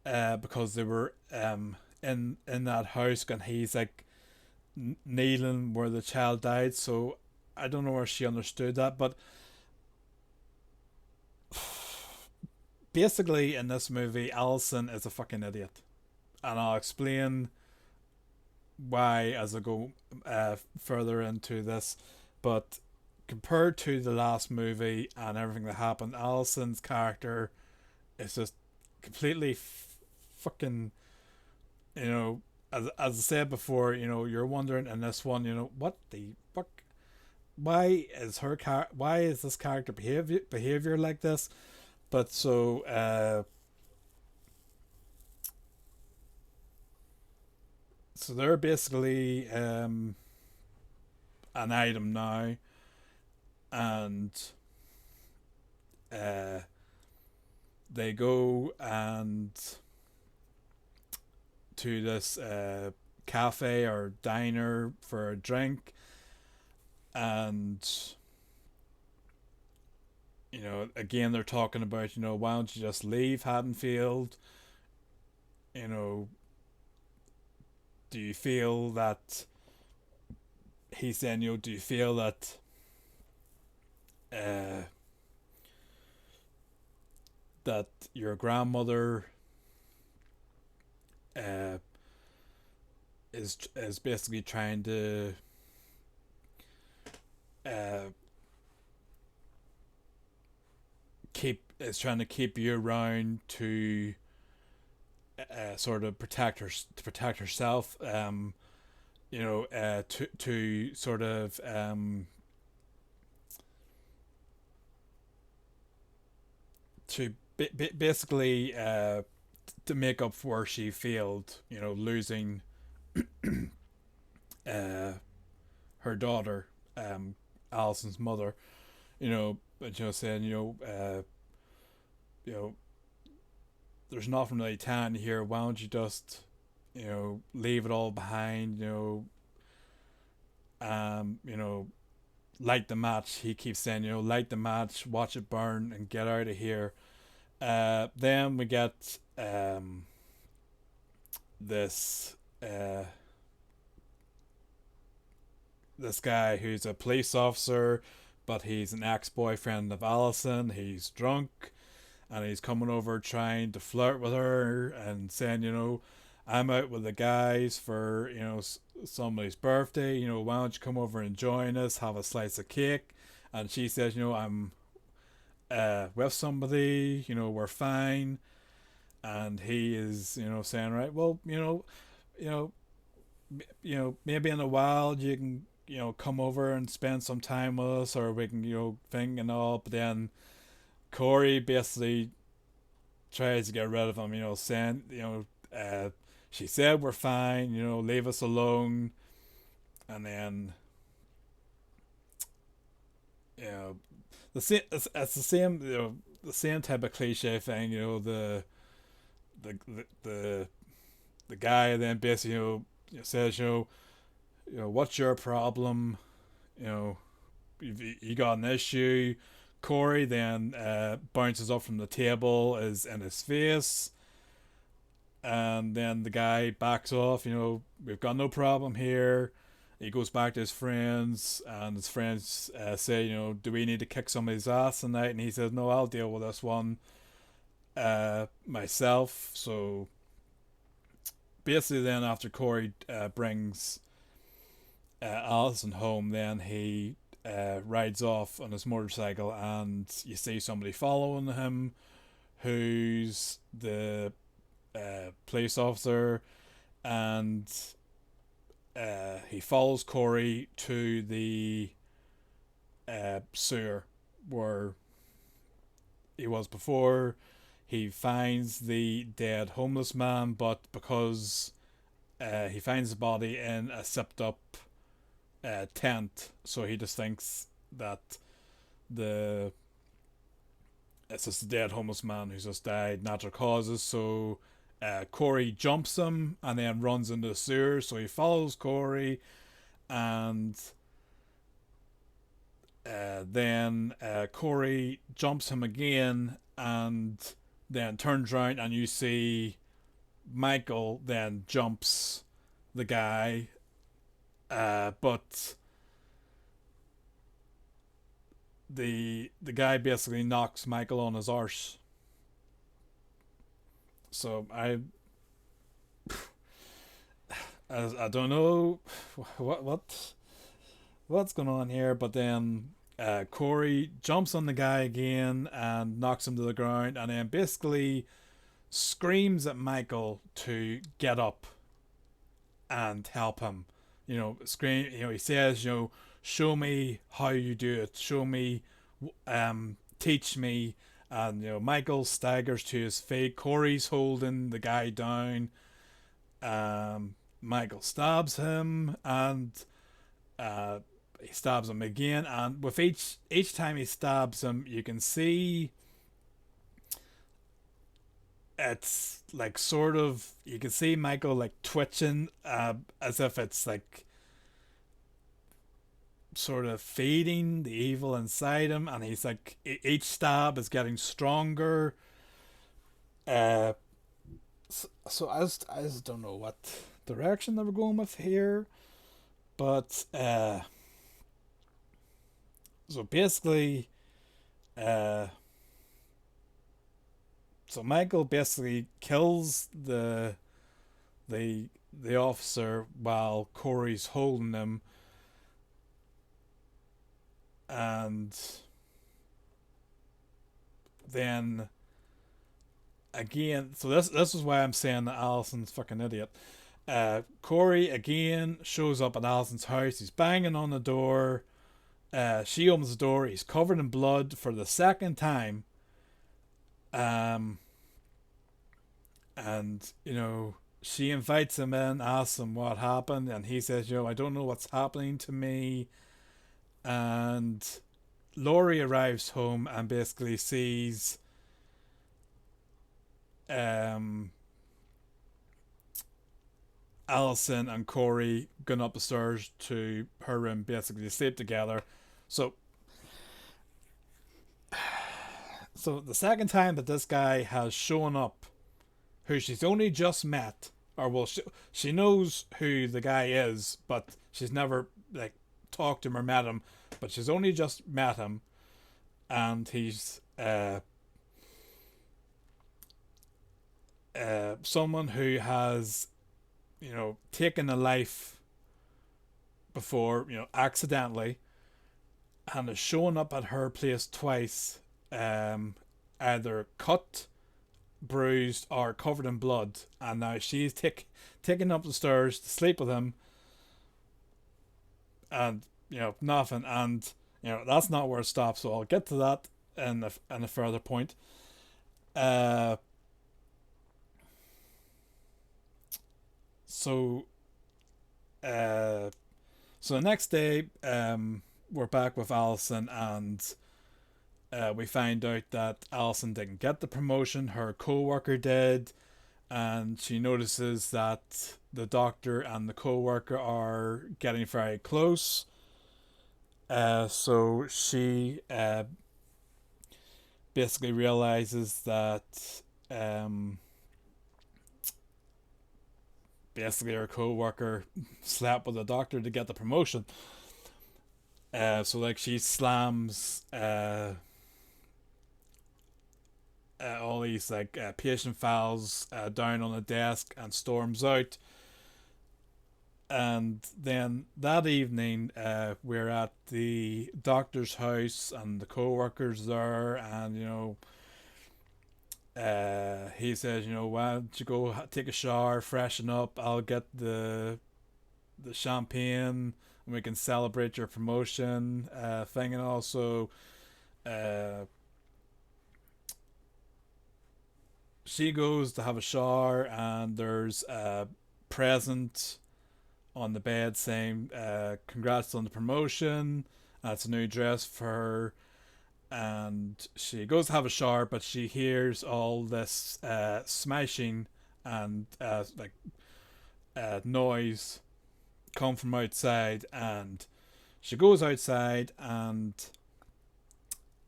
because they were in that house, and he's like kneeling where the child died. So I don't know where she understood that, but basically in this movie, Allison is a fucking idiot, and I'll explain why as I go further into this. But compared to the last movie and everything that happened, Allison's character is just completely fucking, you know, as I said before, you're wondering in this one, what the fuck, why is this character behavior like this? But so they're basically an item now, and uh, they go and to this cafe or diner for a drink, and again they're talking about, why don't you just leave Haddonfield? You know, do you feel that he's saying, do you feel that uh, that your grandmother uh, is basically trying to uh, keep you around to sort of protect herself, to sort of basically to make up for where she failed, losing uh, her daughter, Allison's mother, but saying, you know, there's nothing really tan here. Why don't you just, leave it all behind? You know, light the match. He keeps saying, light the match, watch it burn, and get out of here. Then we get this this guy who's a police officer, but he's an ex-boyfriend of Allison. He's drunk, and he's coming over trying to flirt with her and saying, I'm out with the guys for, somebody's birthday. Why don't you come over and join us, have a slice of cake? And she says, I'm with somebody, we're fine. And he is, saying, right, well, you know, maybe in a while you can, come over and spend some time with us, or we can, thing and all. But then Corey basically tries to get rid of him, saying, she said we're fine, leave us alone. And then, you know, it's the same, the same type of cliche thing, the the the, the guy then basically, says, what's your problem? You know, you got an issue. Corey then bounces up from the table, is in his face, and then the guy backs off. We've got no problem here. He goes back to his friends, and his friends say, do we need to kick somebody's ass tonight? And he says, no, I'll deal with this one myself. So basically, then after Corey brings Allison home, then he rides off on his motorcycle, and you see somebody following him, who's the police officer, and he follows Corey to the sewer where he was before. he finds the dead homeless man, but because he finds the body in a zipped up tent, so he just thinks that the it's just a dead homeless man who's just died, natural causes. So Corey jumps him and then runs into the sewer. So he follows Corey, and then Corey jumps him again, and then turns around, and you see Michael then jumps the guy, but the guy basically knocks Michael on his arse. So I don't know what's going on here, but then Corey jumps on the guy again and knocks him to the ground, and then basically screams at Michael to get up and help him. Scream. He says, show me how you do it. Show me, teach me. And Michael staggers to his feet. Corey's holding the guy down. Michael stabs him, and he stabs him again. And with each time he stabs him, you can see it's like sort of, you can see Michael like twitching, as if it's like sort of feeding the evil inside him, and he's like, each stab is getting stronger. So I just don't know what direction they were going with here, but so basically, so Michael basically kills the officer while Corey's holding him, and then again, so this is why I'm saying that Allison's fucking idiot. Corey again shows up at Allison's house. He's banging on the door. She opens the door. He's covered in blood for the second time. And she invites him in, asks him what happened, and he says, I don't know what's happening to me. And Laurie arrives home and basically sees Allison and Corey going up the stairs to her room, basically to sleep together. So the second time that this guy has shown up, who she's only just met, or well, she knows who the guy is, but she's never like talked to him or met him, but she's only just met him, and he's someone who has taken a life before, accidentally, and is showing up at her place twice, either cut, bruised, or covered in blood, and now she's taking up the stairs to sleep with him, and nothing, and that's not where it stops. So I'll get to that in a further point. So the next day, we're back with Allison, and we find out that Allison didn't get the promotion, her co-worker did, and she notices that the doctor and the co-worker are getting very close. So she basically realizes that basically her co-worker slept with the doctor to get the promotion. So like she slams all these like patient files down on the desk and storms out. And then that evening, we're at the doctor's house, and the co-workers there, and he says, why don't you go take a shower, freshen up? I'll get the champagne, and we can celebrate your promotion thing. And also she goes to have a shower, and there's a present on the bed saying, congrats on the promotion. That's a new dress for her. And she goes to have a shower, but she hears all this smashing and noise come from outside. And she goes outside, and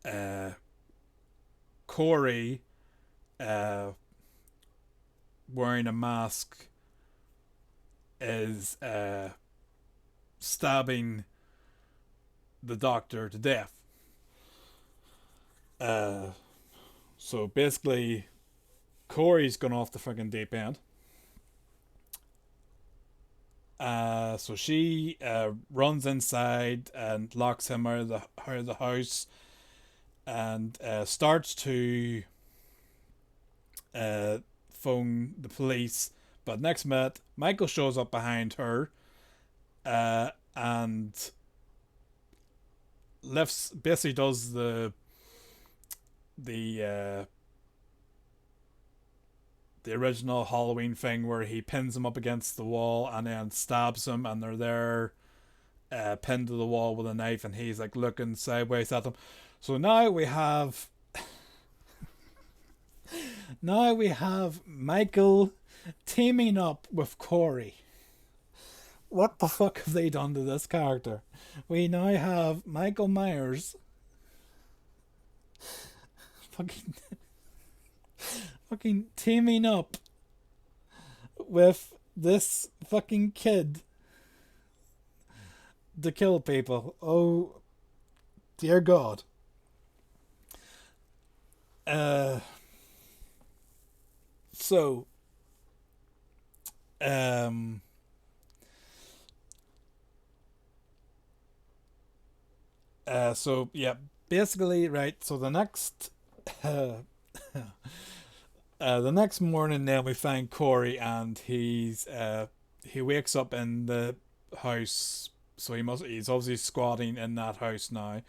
uh, Corey, uh, wearing a mask, is stabbing the doctor to death. Uh, so basically, Corey's gone off the fucking deep end. So she runs inside and locks him out of the house, and starts to uh, phone the police. But next minute, Michael shows up behind her, and lifts basically does the the original Halloween thing where he pins him up against the wall and then stabs him, and they're there pinned to the wall with a knife, and he's like looking sideways at them. So now we have Michael teaming up with Corey. What the fuck have they done to this character? We now have Michael Myers fucking fucking teaming up with this fucking kid to kill people. Oh dear God. Uh so um so yeah, basically, right, so the next morning, then we find Corey, and he wakes up in the house. So he's obviously squatting in that house now.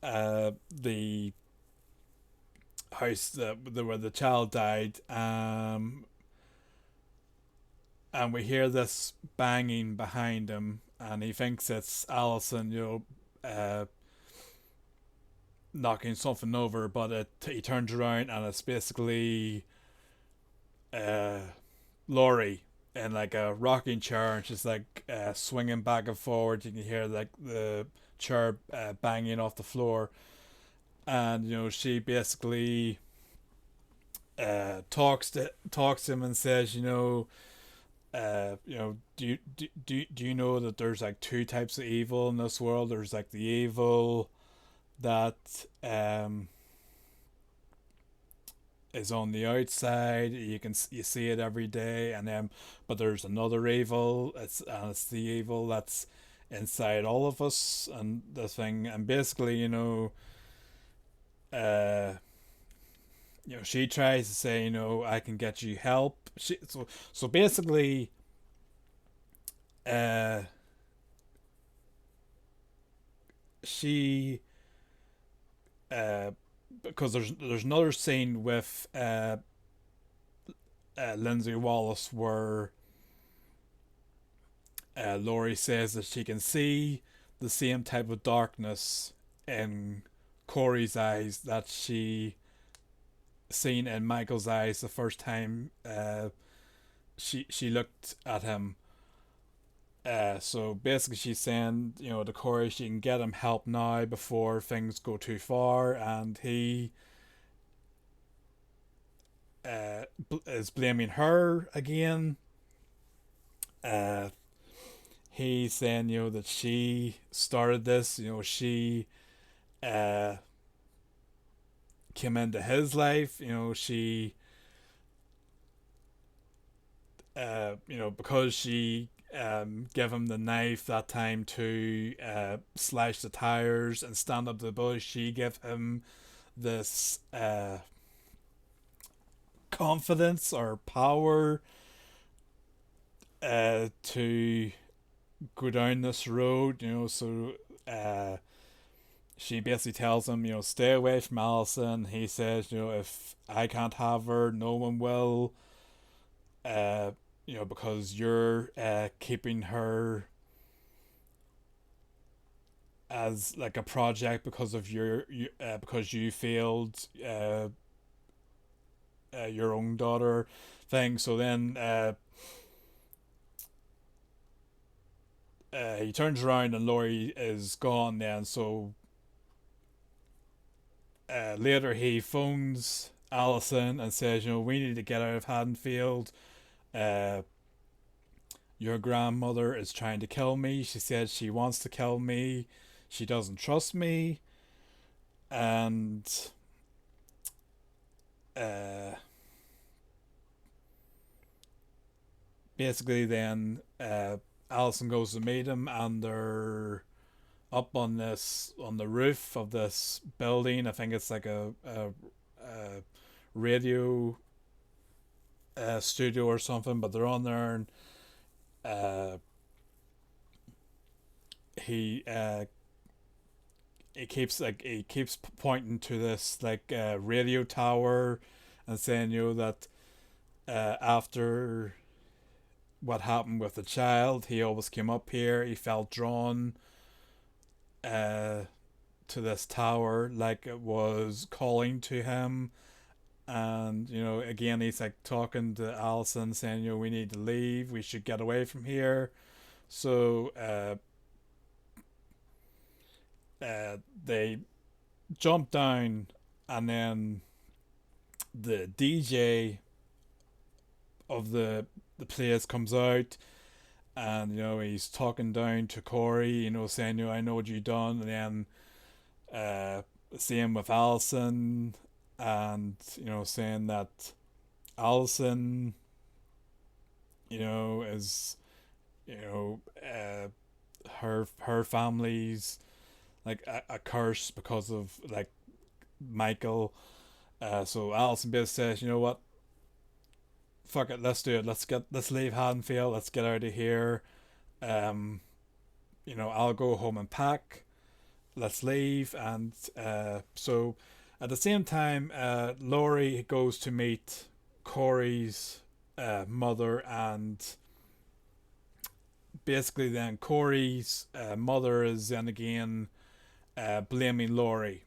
The house where the child died. And we hear this banging behind him, and he thinks it's Allison, knocking something over, but he turns around, and it's basically uh, Laurie in like a rocking chair, and she's like swinging back and forward. You can hear like the chair banging off the floor, and she basically talks to him and says, do you know that there's like two types of evil in this world? There's like the evil that is on the outside. You see it every day, and then but there's another evil. It's the evil that's inside all of us, and the thing. And basically, uh, she tries to say, I can get you help. So basically, uh, she because there's another scene with Lindsay Wallace where Laurie says that she can see the same type of darkness in Corey's eyes that she seen in Michael's eyes the first time she looked at him. So basically, she's saying, to Corey, she can get him help now before things go too far, and he is blaming her again. He's saying, that she started this. She came into his life. She, because she give him the knife that time to slash the tires and stand up to the bush. She gave him this confidence or power to go down this road. So she basically tells him, stay away from Allison. He says, if I can't have her, no one will. Uh, because you're keeping her as like a project because of because you failed your own daughter thing. So then he turns around and Laurie is gone. Then so later he phones Allison and says, we need to get out of Haddonfield. Uh, your grandmother is trying to kill me. She says she wants to kill me. She doesn't trust me. And uh, basically then Allison goes to meet him, and they're up on the roof of this building. I think it's like a radio studio or something, but they're on there, and uh, he he keeps pointing to this like radio tower and saying that after what happened with the child, he always came up here. He felt drawn uh, to this tower, like it was calling to him. And again, he's like talking to Allison, saying, we need to leave. We should get away from here. So they jump down, and then the DJ of the place comes out, and he's talking down to Corey, saying, I know what you've done. And then same with Allison, and saying that Allison is her family's like a curse because of like Michael. So Allison basically says, what, fuck it, let's do it. Let's leave Haddonfield. Let's get out of here. Um, I'll go home and pack. Let's leave. And so at the same time, Laurie goes to meet Corey's mother, and basically then Corey's mother is then again blaming Laurie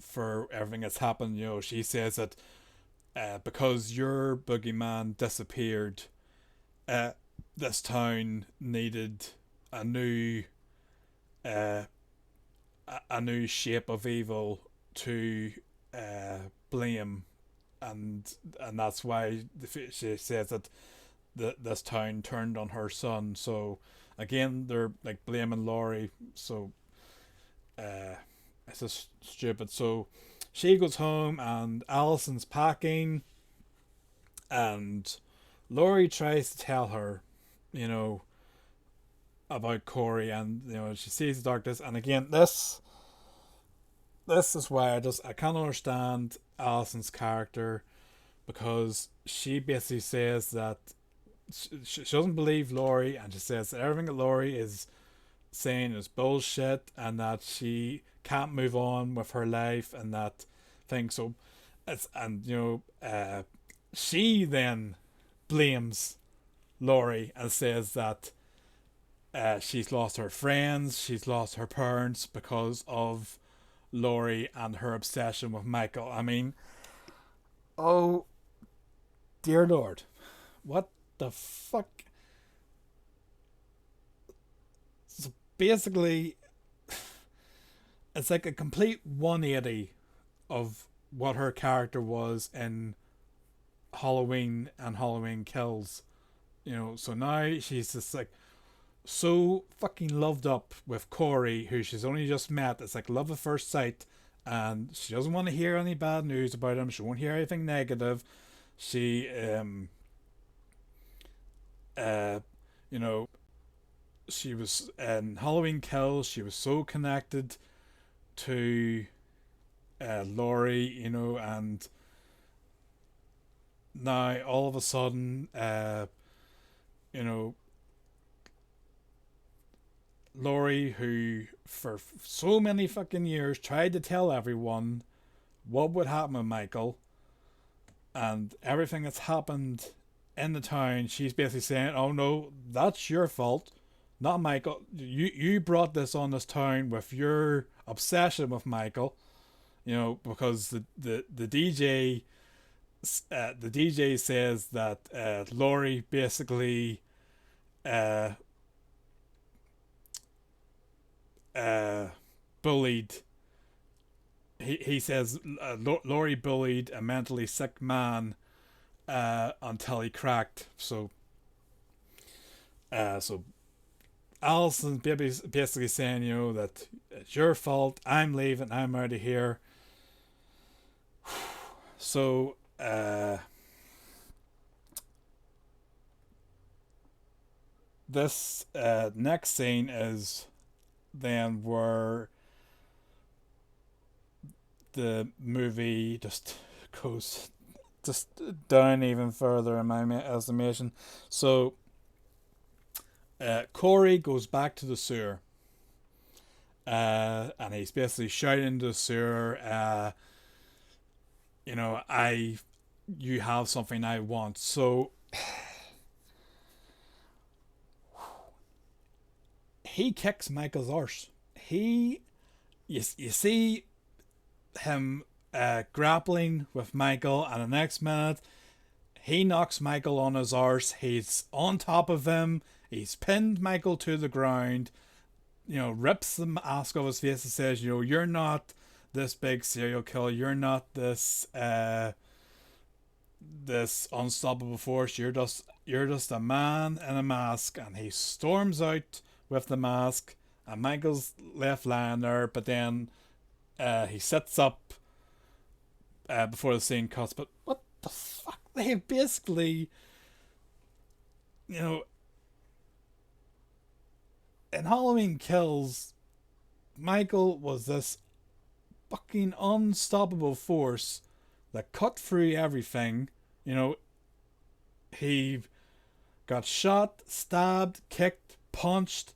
for everything that's happened. She says that because your boogeyman disappeared, this town needed a new uh, a new shape of evil to blame, and that's why she says that this town turned on her son. So again, they're like blaming Laurie. So it's just stupid. So she goes home, and Allison's packing, and Laurie tries to tell her, you know, about Corey, and she sees the darkness. And again, this is why I can't understand Allison's character, because she basically says that she doesn't believe Laurie, and she says that everything that Laurie is saying is bullshit, and that she can't move on with her life and that thing. So it's, and she then blames Laurie and says that she's lost her friends, she's lost her parents because of Laurie and her obsession with Michael. I mean, oh dear Lord, what the fuck? So basically, it's like a complete 180 of what her character was in Halloween and Halloween Kills. So now she's just like so fucking loved up with Corey, who she's only just met. It's like love at first sight, and she doesn't want to hear any bad news about him. She won't hear anything negative. She uh you know she was in Halloween Kills, she was so connected to Laurie, and now all of a sudden you know Laurie, who for so many fucking years tried to tell everyone what would happen with Michael and everything that's happened in the town, she's basically saying, "Oh no, that's your fault, not Michael. You brought this on this town with your obsession with Michael. You know, because the DJ the DJ says that Laurie basically uh, uh, bullied. He says Laurie bullied a mentally sick man until he cracked. So Allison's basically saying, you know, that it's your fault. I'm leaving. I'm out of here. So this next scene is then where the movie just goes just down even further in my estimation. So Corey goes back to the sewer, and he's basically shouting into the sewer, you know, you have something I want. So he kicks Michael's arse. You see him grappling with Michael, and the next minute he knocks Michael on his arse. He's on top of him. He's pinned Michael to the ground. You know, rips the mask off his face and says, you know, you're not this big serial killer. You're not this this unstoppable force. You're just a man in a mask. And he storms out with the mask, and Michael's left lying there. But then he sits up before the scene cuts. But what the fuck? They basically, you know, in Halloween Kills, Michael was this fucking unstoppable force that cut through everything. You know, he got shot, stabbed, kicked, punched,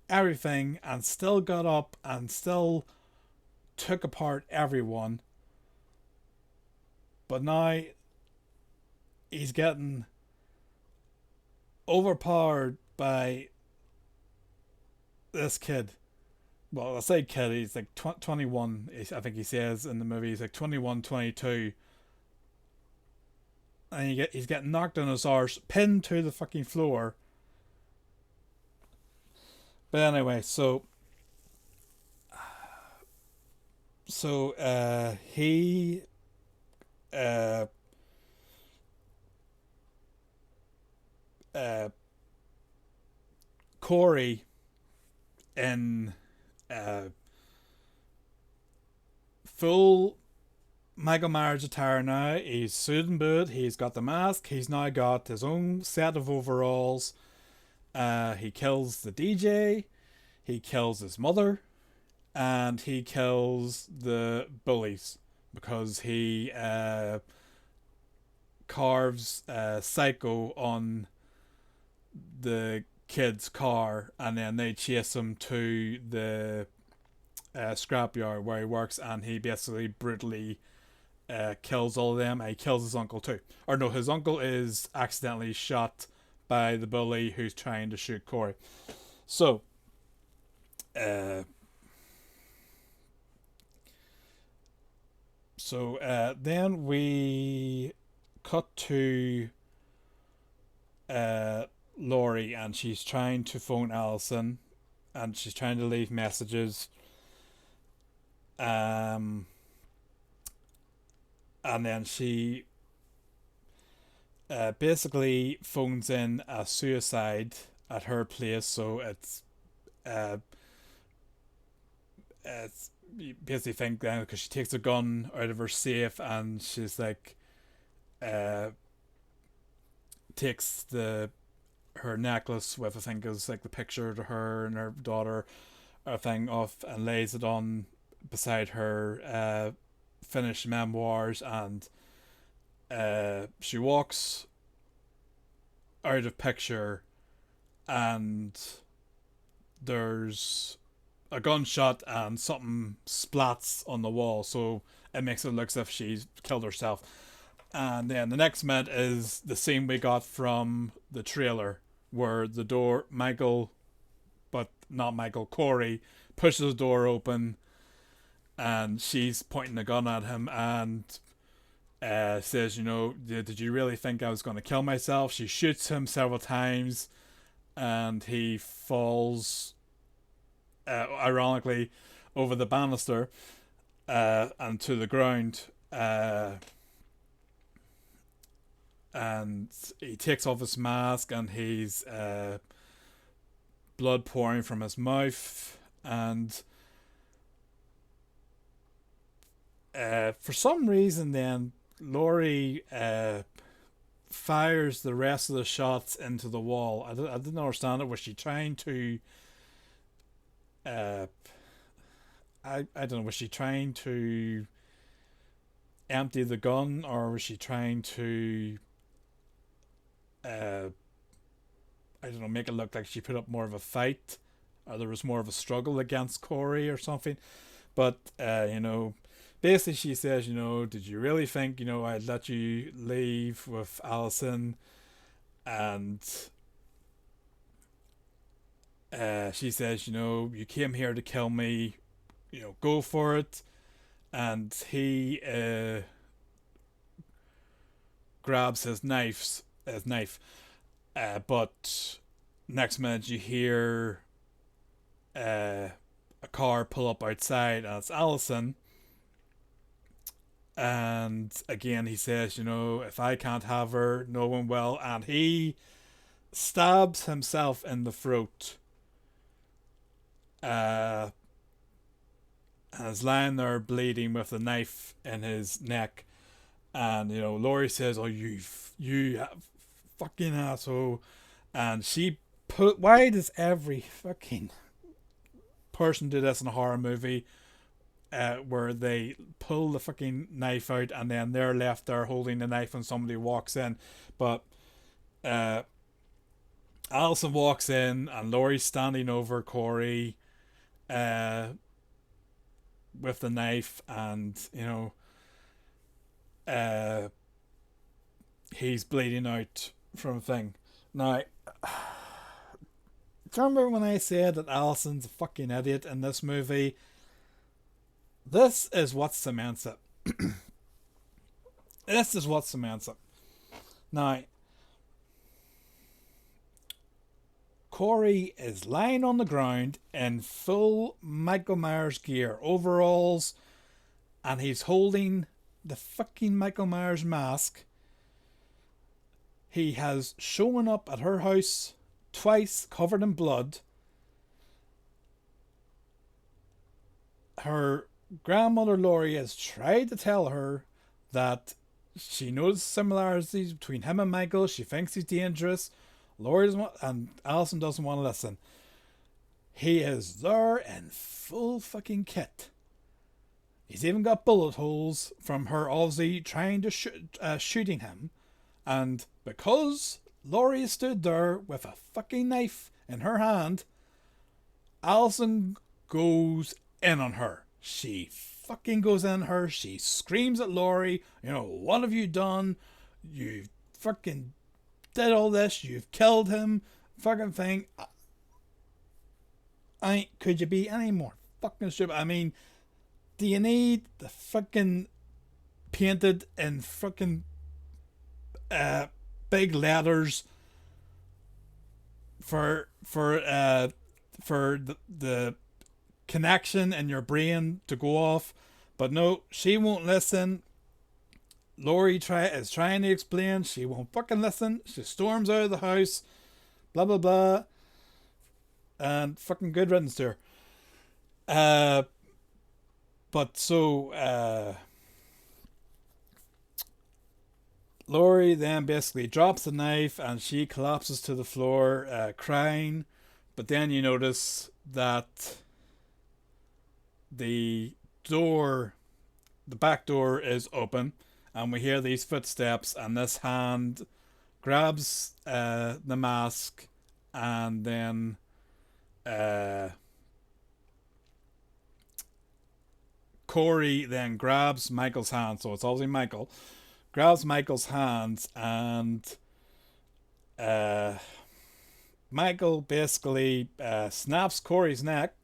everything, and still got up and still took apart everyone. But now he's getting overpowered by this kid. Well, I say kid, he's like 21, I think he says in the movie. He's like 21, 22. And he's getting knocked on his arse, pinned to the fucking floor. But anyway, he uh, uh, Corey in full Michael Myers attire now. He's suited and booted. He's got the mask. He's now got his own set of overalls. He kills the DJ. He kills his mother. And he kills the bullies because he carves Psycho on the kid's car, and then they chase him to the scrapyard where he works, and he basically brutally kills all of them. And he kills his uncle too. Or no, his uncle is accidentally shot by the bully who's trying to shoot Corey. So then we cut to Laurie, and she's trying to phone Allison, and she's trying to leave messages. And then she basically phones in a suicide at her place. So it's you basically think then, because she takes a gun out of her safe, and she's like takes her necklace with, I think, is like the picture to her and her daughter or thing off, and lays it on beside her finished memoirs, and she walks out of picture, and there's a gunshot and something splats on the wall, so it makes it look as if she's killed herself. And then the next minute is the scene we got from the trailer, where the door, Michael, but not Michael, Corey, pushes the door open, and she's pointing a gun at him and says, you know, did you really think I was going to kill myself? She shoots him several times, and he falls, ironically, over the banister and to the ground. And he takes off his mask, and he's blood pouring from his mouth, and for some reason then Laurie fires the rest of the shots into the wall. I didn't understand it. Was she trying to I don't know, was she trying to empty the gun, or was she trying to I don't know, make it look like she put up more of a fight, or there was more of a struggle against Corey or something? But you know, basically she says, you know, did you really think, you know, I'd let you leave with Allison? And she says, you know, you came here to kill me, you know, go for it. And he grabs his knife, but next minute you hear a car pull up outside, and it's Allison. And again he says, you know, if I can't have her, no one will. And he stabs himself in the throat, and is lying there bleeding with the knife in his neck. And you know, Laurie says, oh, you fucking asshole. And she put, why does every fucking person do this in a horror movie, where they pull the fucking knife out and then they're left there holding the knife when somebody walks in? But Allison walks in, and Laurie's standing over Corey with the knife, and you know, he's bleeding out from a thing. Now, do you remember when I said that Allison's a fucking idiot in this movie? This is what cements it. This is what cements it. Now, Corey is lying on the ground in full Michael Myers gear, overalls, and he's holding the fucking Michael Myers mask. He has shown up at her house twice, covered in blood. Her grandmother Laurie has tried to tell her that she noticed similarities between him and Michael. She thinks he's dangerous. Laurie doesn't want, and Allison doesn't want to listen. He is there in full fucking kit. He's even got bullet holes from her obviously trying to shooting him. And because Laurie stood there with a fucking knife in her hand, Allison goes in on her. She fucking goes in on her. She screams at Laurie, you know, what have you done? You fucking did all this. You've killed him. Fucking thing. Could you be any more fucking stupid? I mean, do you need the fucking painted in fucking big letters for the connection in your brain to go off? But no, she won't listen. Laurie is trying to explain. She won't fucking listen. She storms out of the house. Blah blah blah. And fucking good riddance to her. But so Laurie then basically drops the knife, and she collapses to the floor, crying. But then you notice that the back door is open, and we hear these footsteps, and this hand grabs the mask, and then uh, Corey then grabs Michael's hand, so it's obviously Michael, grabs Michael's hands, and uh, Michael basically snaps Corey's neck.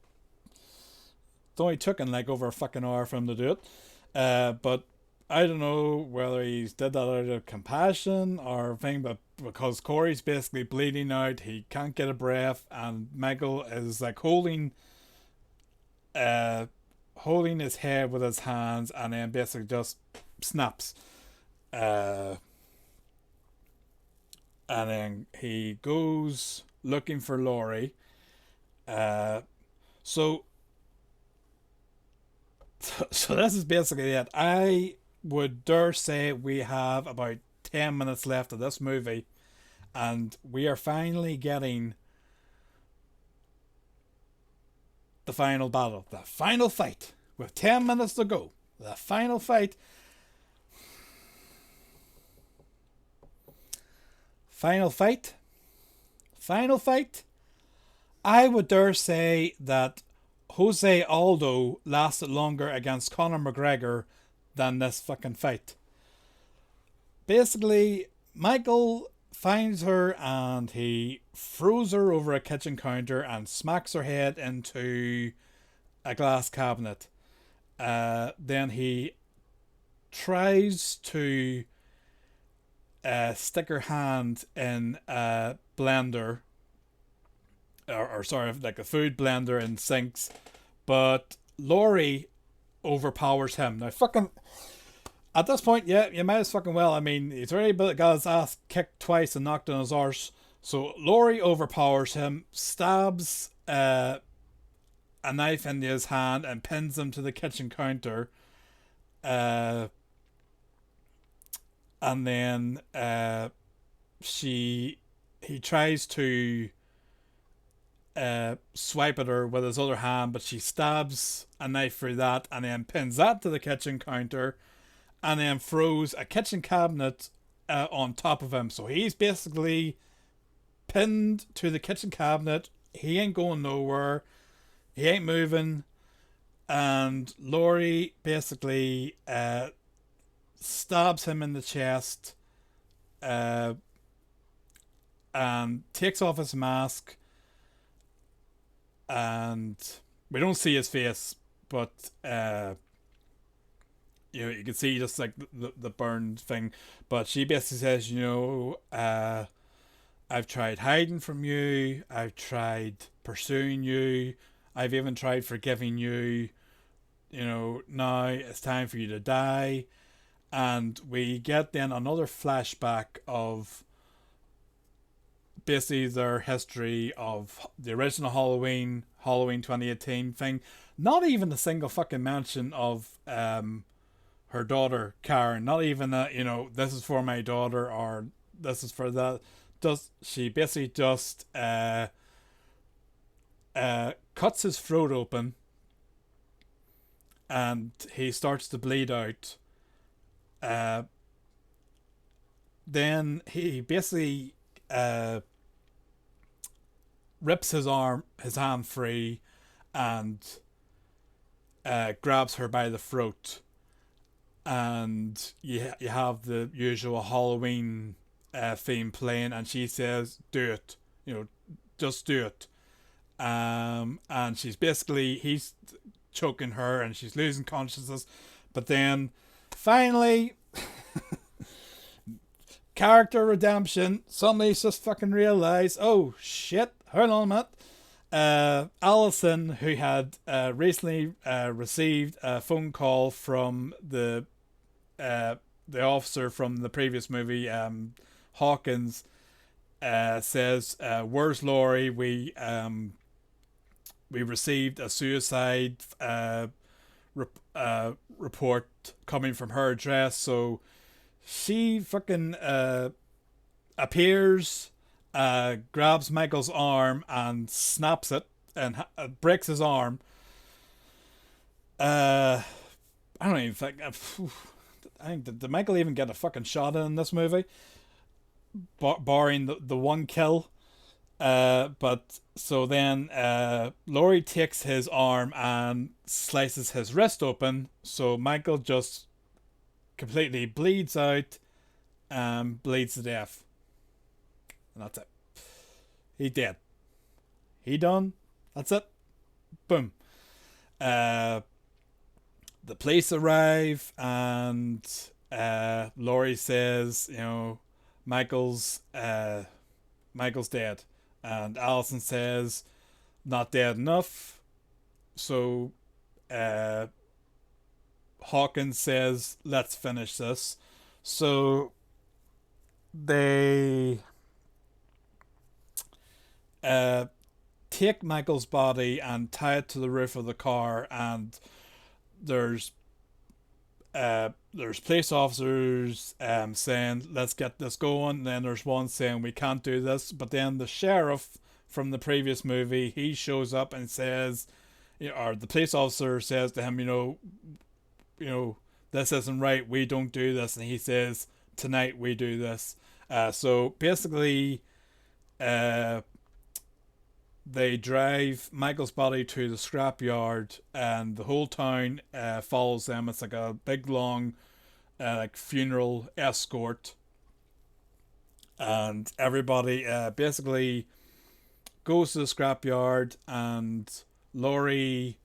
It's only taken like over a fucking hour for him to do it. But I don't know whether he's did that out of compassion or thing, but because Corey's basically bleeding out, he can't get a breath, and Michael is like uh, holding his head with his hands, and then basically just snaps. Uh, and then he goes looking for Laurie. Uh, so so this is basically it. I would dare say we have about 10 minutes left of this movie, and we are finally getting the final battle, the final fight, with 10 minutes to go. The final fight. Final fight. Final fight. I would dare say that Jose Aldo lasted longer against Conor McGregor than this fucking fight. Basically, Michael finds her and he throws her over a kitchen counter and smacks her head into a glass cabinet. Then he tries to stick her hand in a blender, or sorry, like a food blender in sinks, but Laurie overpowers him. Now, fucking, at this point, yeah, you might as fucking well. I mean, he's already got his ass kicked twice and knocked on his arse. So Laurie overpowers him, stabs a knife into his hand, and pins him to the kitchen counter. And then he tries to swipe at her with his other hand, but she stabs a knife through that and then pins that to the kitchen counter, and then throws a kitchen cabinet on top of him. So he's basically pinned to the kitchen cabinet. He ain't going nowhere. He ain't moving. And Laurie basically stabs him in the chest and takes off his mask, and we don't see his face, but you can see just like the burned thing. But she basically says, I've tried hiding from you, I've tried pursuing you, I've even tried forgiving you, now it's time for you to die. And we get then another flashback of basically their history of the original Halloween 2018 thing. Not even a single fucking mention of her daughter Karen. Not even that, this is for my daughter or this is for that. She basically just cuts his throat open and he starts to bleed out. Then he basically rips his hand free, and grabs her by the throat, and you have the usual Halloween theme playing, and she says, "Do it, just do it." And he's choking her, and she's losing consciousness, but then finally, character redemption. Somebody's just fucking realised, oh shit, hold on a minute. Allison, who had recently received a phone call from the officer from the previous movie, Hawkins, says, "Where's Laurie? We received a suicide report coming from her address." So she fucking appears, grabs Michael's arm and snaps it and breaks his arm. I don't even think. I think did Michael even get a fucking shot in this movie? Barring the one kill. But so then Laurie takes his arm and slices his wrist open, so Michael just completely bleeds out and bleeds to death. And that's it. He dead. He done. That's it. Boom. Uh, the police arrive and Laurie says, Michael's Michael's dead, and Allison says, not dead enough. So uh, Hawkins says, let's finish this. So they uh, take Michael's body and tie it to the roof of the car, and there's there's police officers saying let's get this going. And then there's one saying we can't do this, but then the sheriff from the previous movie, he shows up and says, or the police officer says to him, this isn't right, we don't do this, and he says tonight we do this. So basically they drive Michael's body to the scrapyard, and the whole town follows them. It's like a big long like funeral escort, and everybody basically goes to the scrapyard, and Laurie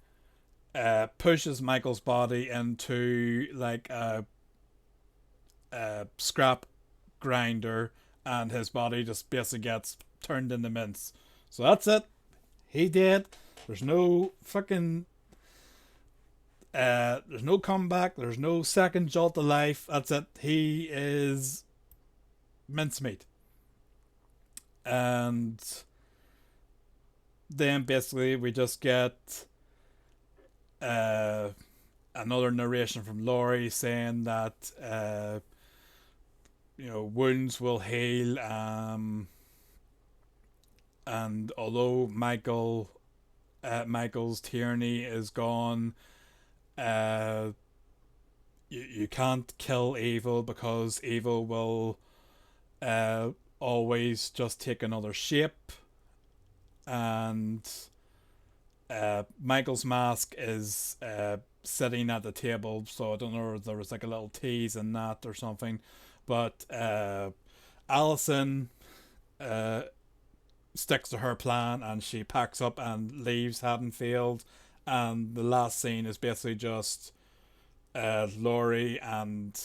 pushes Michael's body into like a scrap grinder, and his body just basically gets turned into mince. So that's it. He did. There's no fucking there's no comeback. There's no second jolt of life. That's it. He is mincemeat. And then basically we just get another narration from Laurie saying that wounds will heal, and although Michael's tyranny is gone, you can't kill evil, because evil will always just take another shape. And Michael's mask is sitting at the table, so I don't know if there was like a little tease in that or something. But Allison sticks to her plan, and she packs up and leaves Haddonfield, and the last scene is basically just Laurie and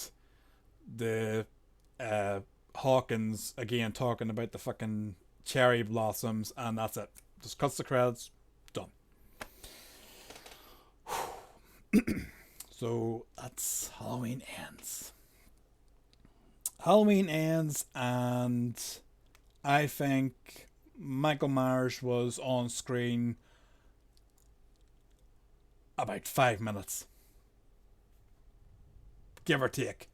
the Hawkins again talking about the fucking cherry blossoms, and that's it. Just cuts the credits, done. So that's Halloween ends. And I think Michael Myers was on screen about 5 minutes, give or take.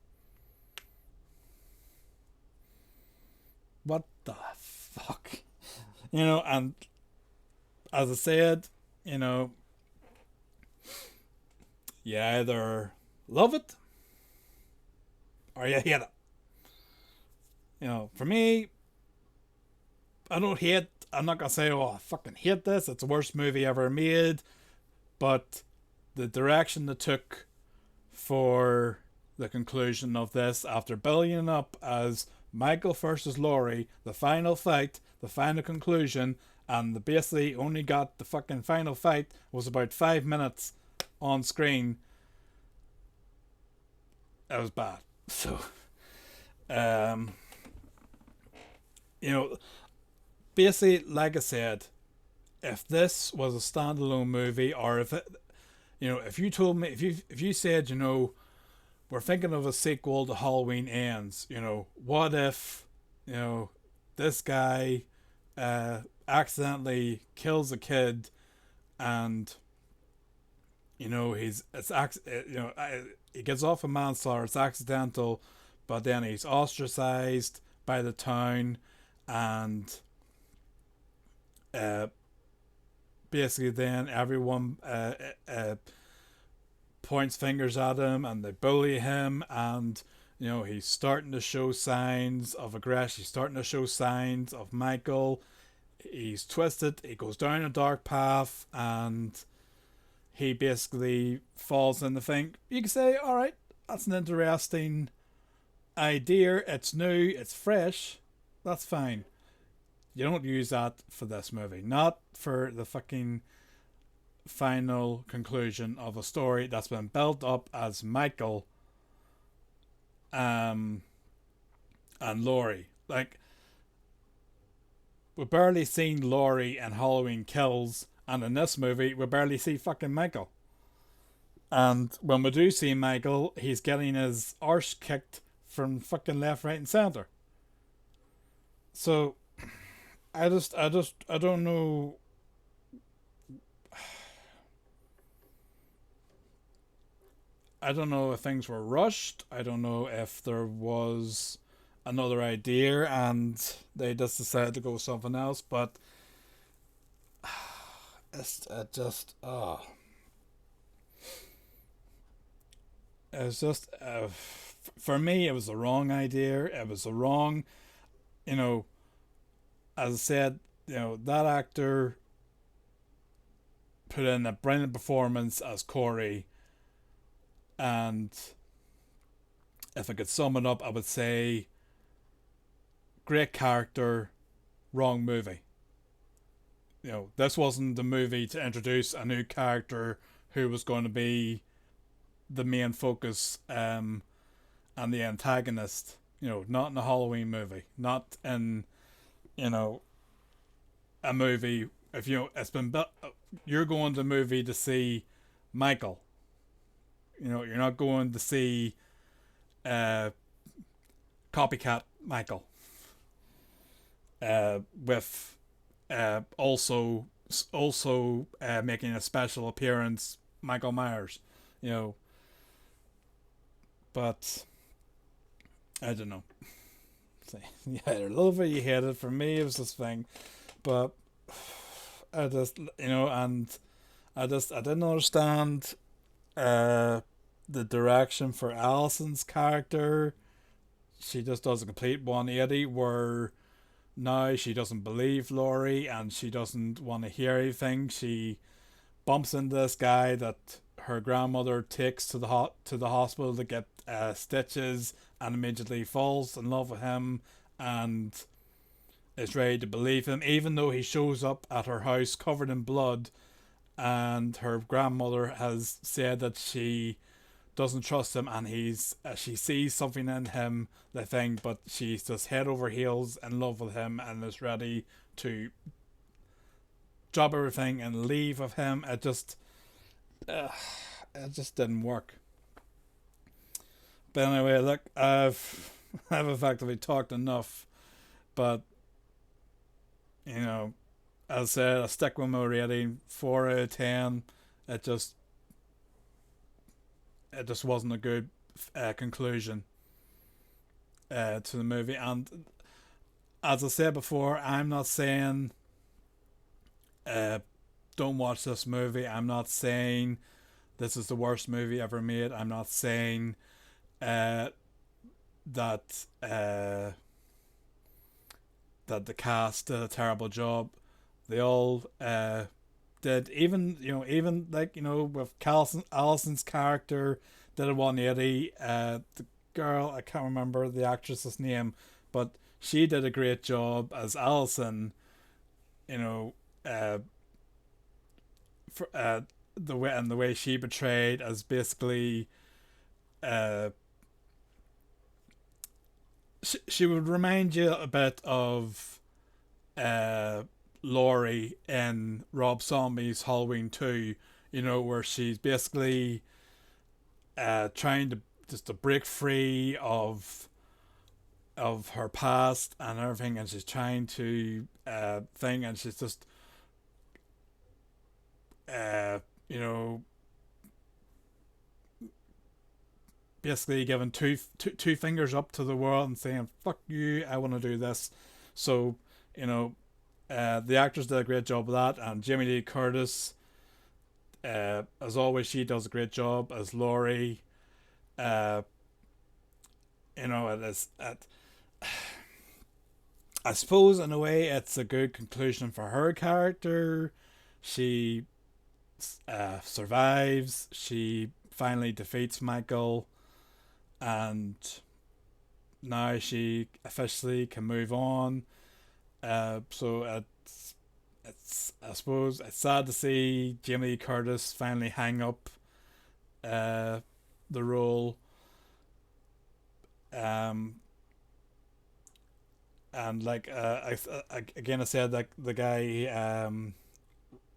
What the fuck? And as I said, you either love it or you hate it. For me, I'm not gonna say, oh, I fucking hate this, it's the worst movie ever made, but the direction they took for the conclusion of this, after building up as Michael versus Laurie, the final fight, the final conclusion, and they basically only got the fucking final fight was about 5 minutes on screen, it was bad. So basically, like I said, if this was a standalone movie, or if it, if you told me, if you said, we're thinking of a sequel to Halloween Ends, what if, this guy accidentally kills a kid, and he gets off a manslaughter, it's accidental, but then he's ostracized by the town, and basically then everyone points fingers at him, and they bully him, and he's starting to show signs of aggression, he's starting to show signs of Michael. he's twisted, he goes down a dark path, and he basically falls in the thing. You can say, all right, that's an interesting idea. It's new, it's fresh. That's fine. You don't use that for this movie. Not for the fucking final conclusion of a story that's been built up as Michael um, and Laurie. Like, we barely seen Laurie in Halloween Kills, and in this movie, we barely see fucking Michael. And when we do see Michael, he's getting his arse kicked from fucking left, right, and center. So I don't know. I don't know if things were rushed. I don't know if there was another idea and they just decided to go with something else. But it's just for me, it was the wrong idea. It was the wrong, you know. As I said, that actor put in a brilliant performance as Corey, and if I could sum it up, I would say great character, wrong movie. This wasn't the movie to introduce a new character who was going to be the main focus and the antagonist. Not in a Halloween movie, not in you know a movie. If it's been built, you're going to a movie to see Michael. You're not going to see uh, copycat Michael. With also making a special appearance, Michael Myers. You know, but I don't know. You either love it, you hate it. For me, it was this thing, but I just and I didn't understand the direction for Allison's character. She just does a complete 180 where now she doesn't believe Laurie and she doesn't want to hear anything. She bumps into this guy that her grandmother takes to the hospital to get stitches, and immediately falls in love with him and is ready to believe him, even though he shows up at her house covered in blood, and her grandmother has said that she doesn't trust him, and she sees something in him, the thing, but she's just head over heels in love with him and is ready to drop everything and leave with him. It just didn't work. But anyway, look, I've effectively talked enough, but as I said, I stick with my rating, 4 out of 10. It just wasn't a good conclusion to the movie. And as I said before, I'm not saying don't watch this movie. I'm not saying this is the worst movie ever made. I'm not saying that that the cast did a terrible job. They all did, even with Allison's character did a 180. The girl, I can't remember the actress's name, but she did a great job as Allison. For the way she portrayed as basically she would remind you a bit of Laurie in Rob Zombie's Halloween 2, where she's basically trying to break free of her past and everything, and she's trying to and she's just basically giving two fingers up to the world and saying fuck you, I want to do this. So the actors did a great job of that, and Jamie Lee Curtis, as always, she does a great job as Laurie. It is I suppose in a way it's a good conclusion for her character. She survives. She finally defeats Michael, and now she officially can move on. So it's I suppose it's sad to see Jamie Lee Curtis finally hang up uh, the role. Um, and like again, I said like the guy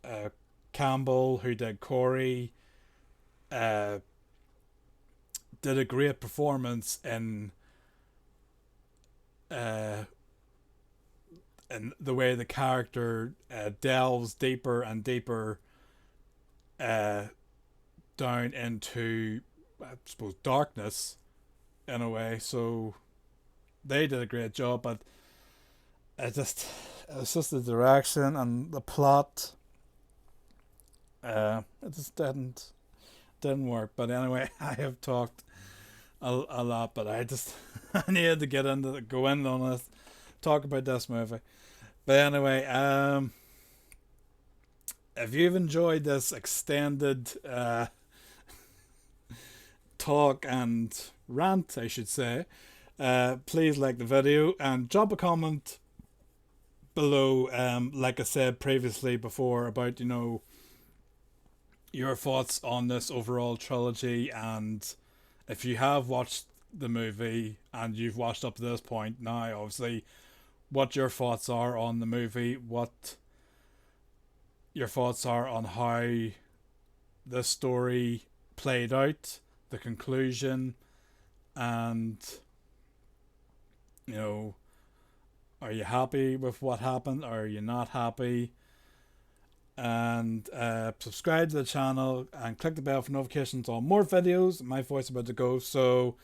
uh, Campbell who did Corey uh, did a great performance uh, in the way the character delves deeper and deeper uh, down into, I suppose, darkness in a way. So they did a great job, but it was just the direction and the plot. It just didn't work. But anyway, I have talked a lot, but I just I needed to go in on it, talk about this movie. But anyway, if you've enjoyed this extended talk and rant, I should say, please like the video and drop a comment below. Like I said previously before about your thoughts on this overall trilogy, and if you have watched the movie and you've watched up to this point now, obviously, what your thoughts are on the movie, what your thoughts are on how the story played out, the conclusion, and are you happy with what happened, or are you not happy? And subscribe to the channel and click the bell for notifications on more videos. My voice is about to go, so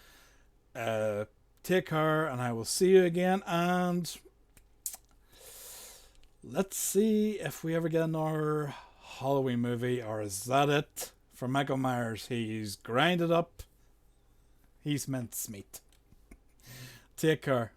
take care, and I will see you again. And let's see if we ever get another Halloween movie, or is that it for Michael Myers? He's grinded up. He's mincemeat. Take care.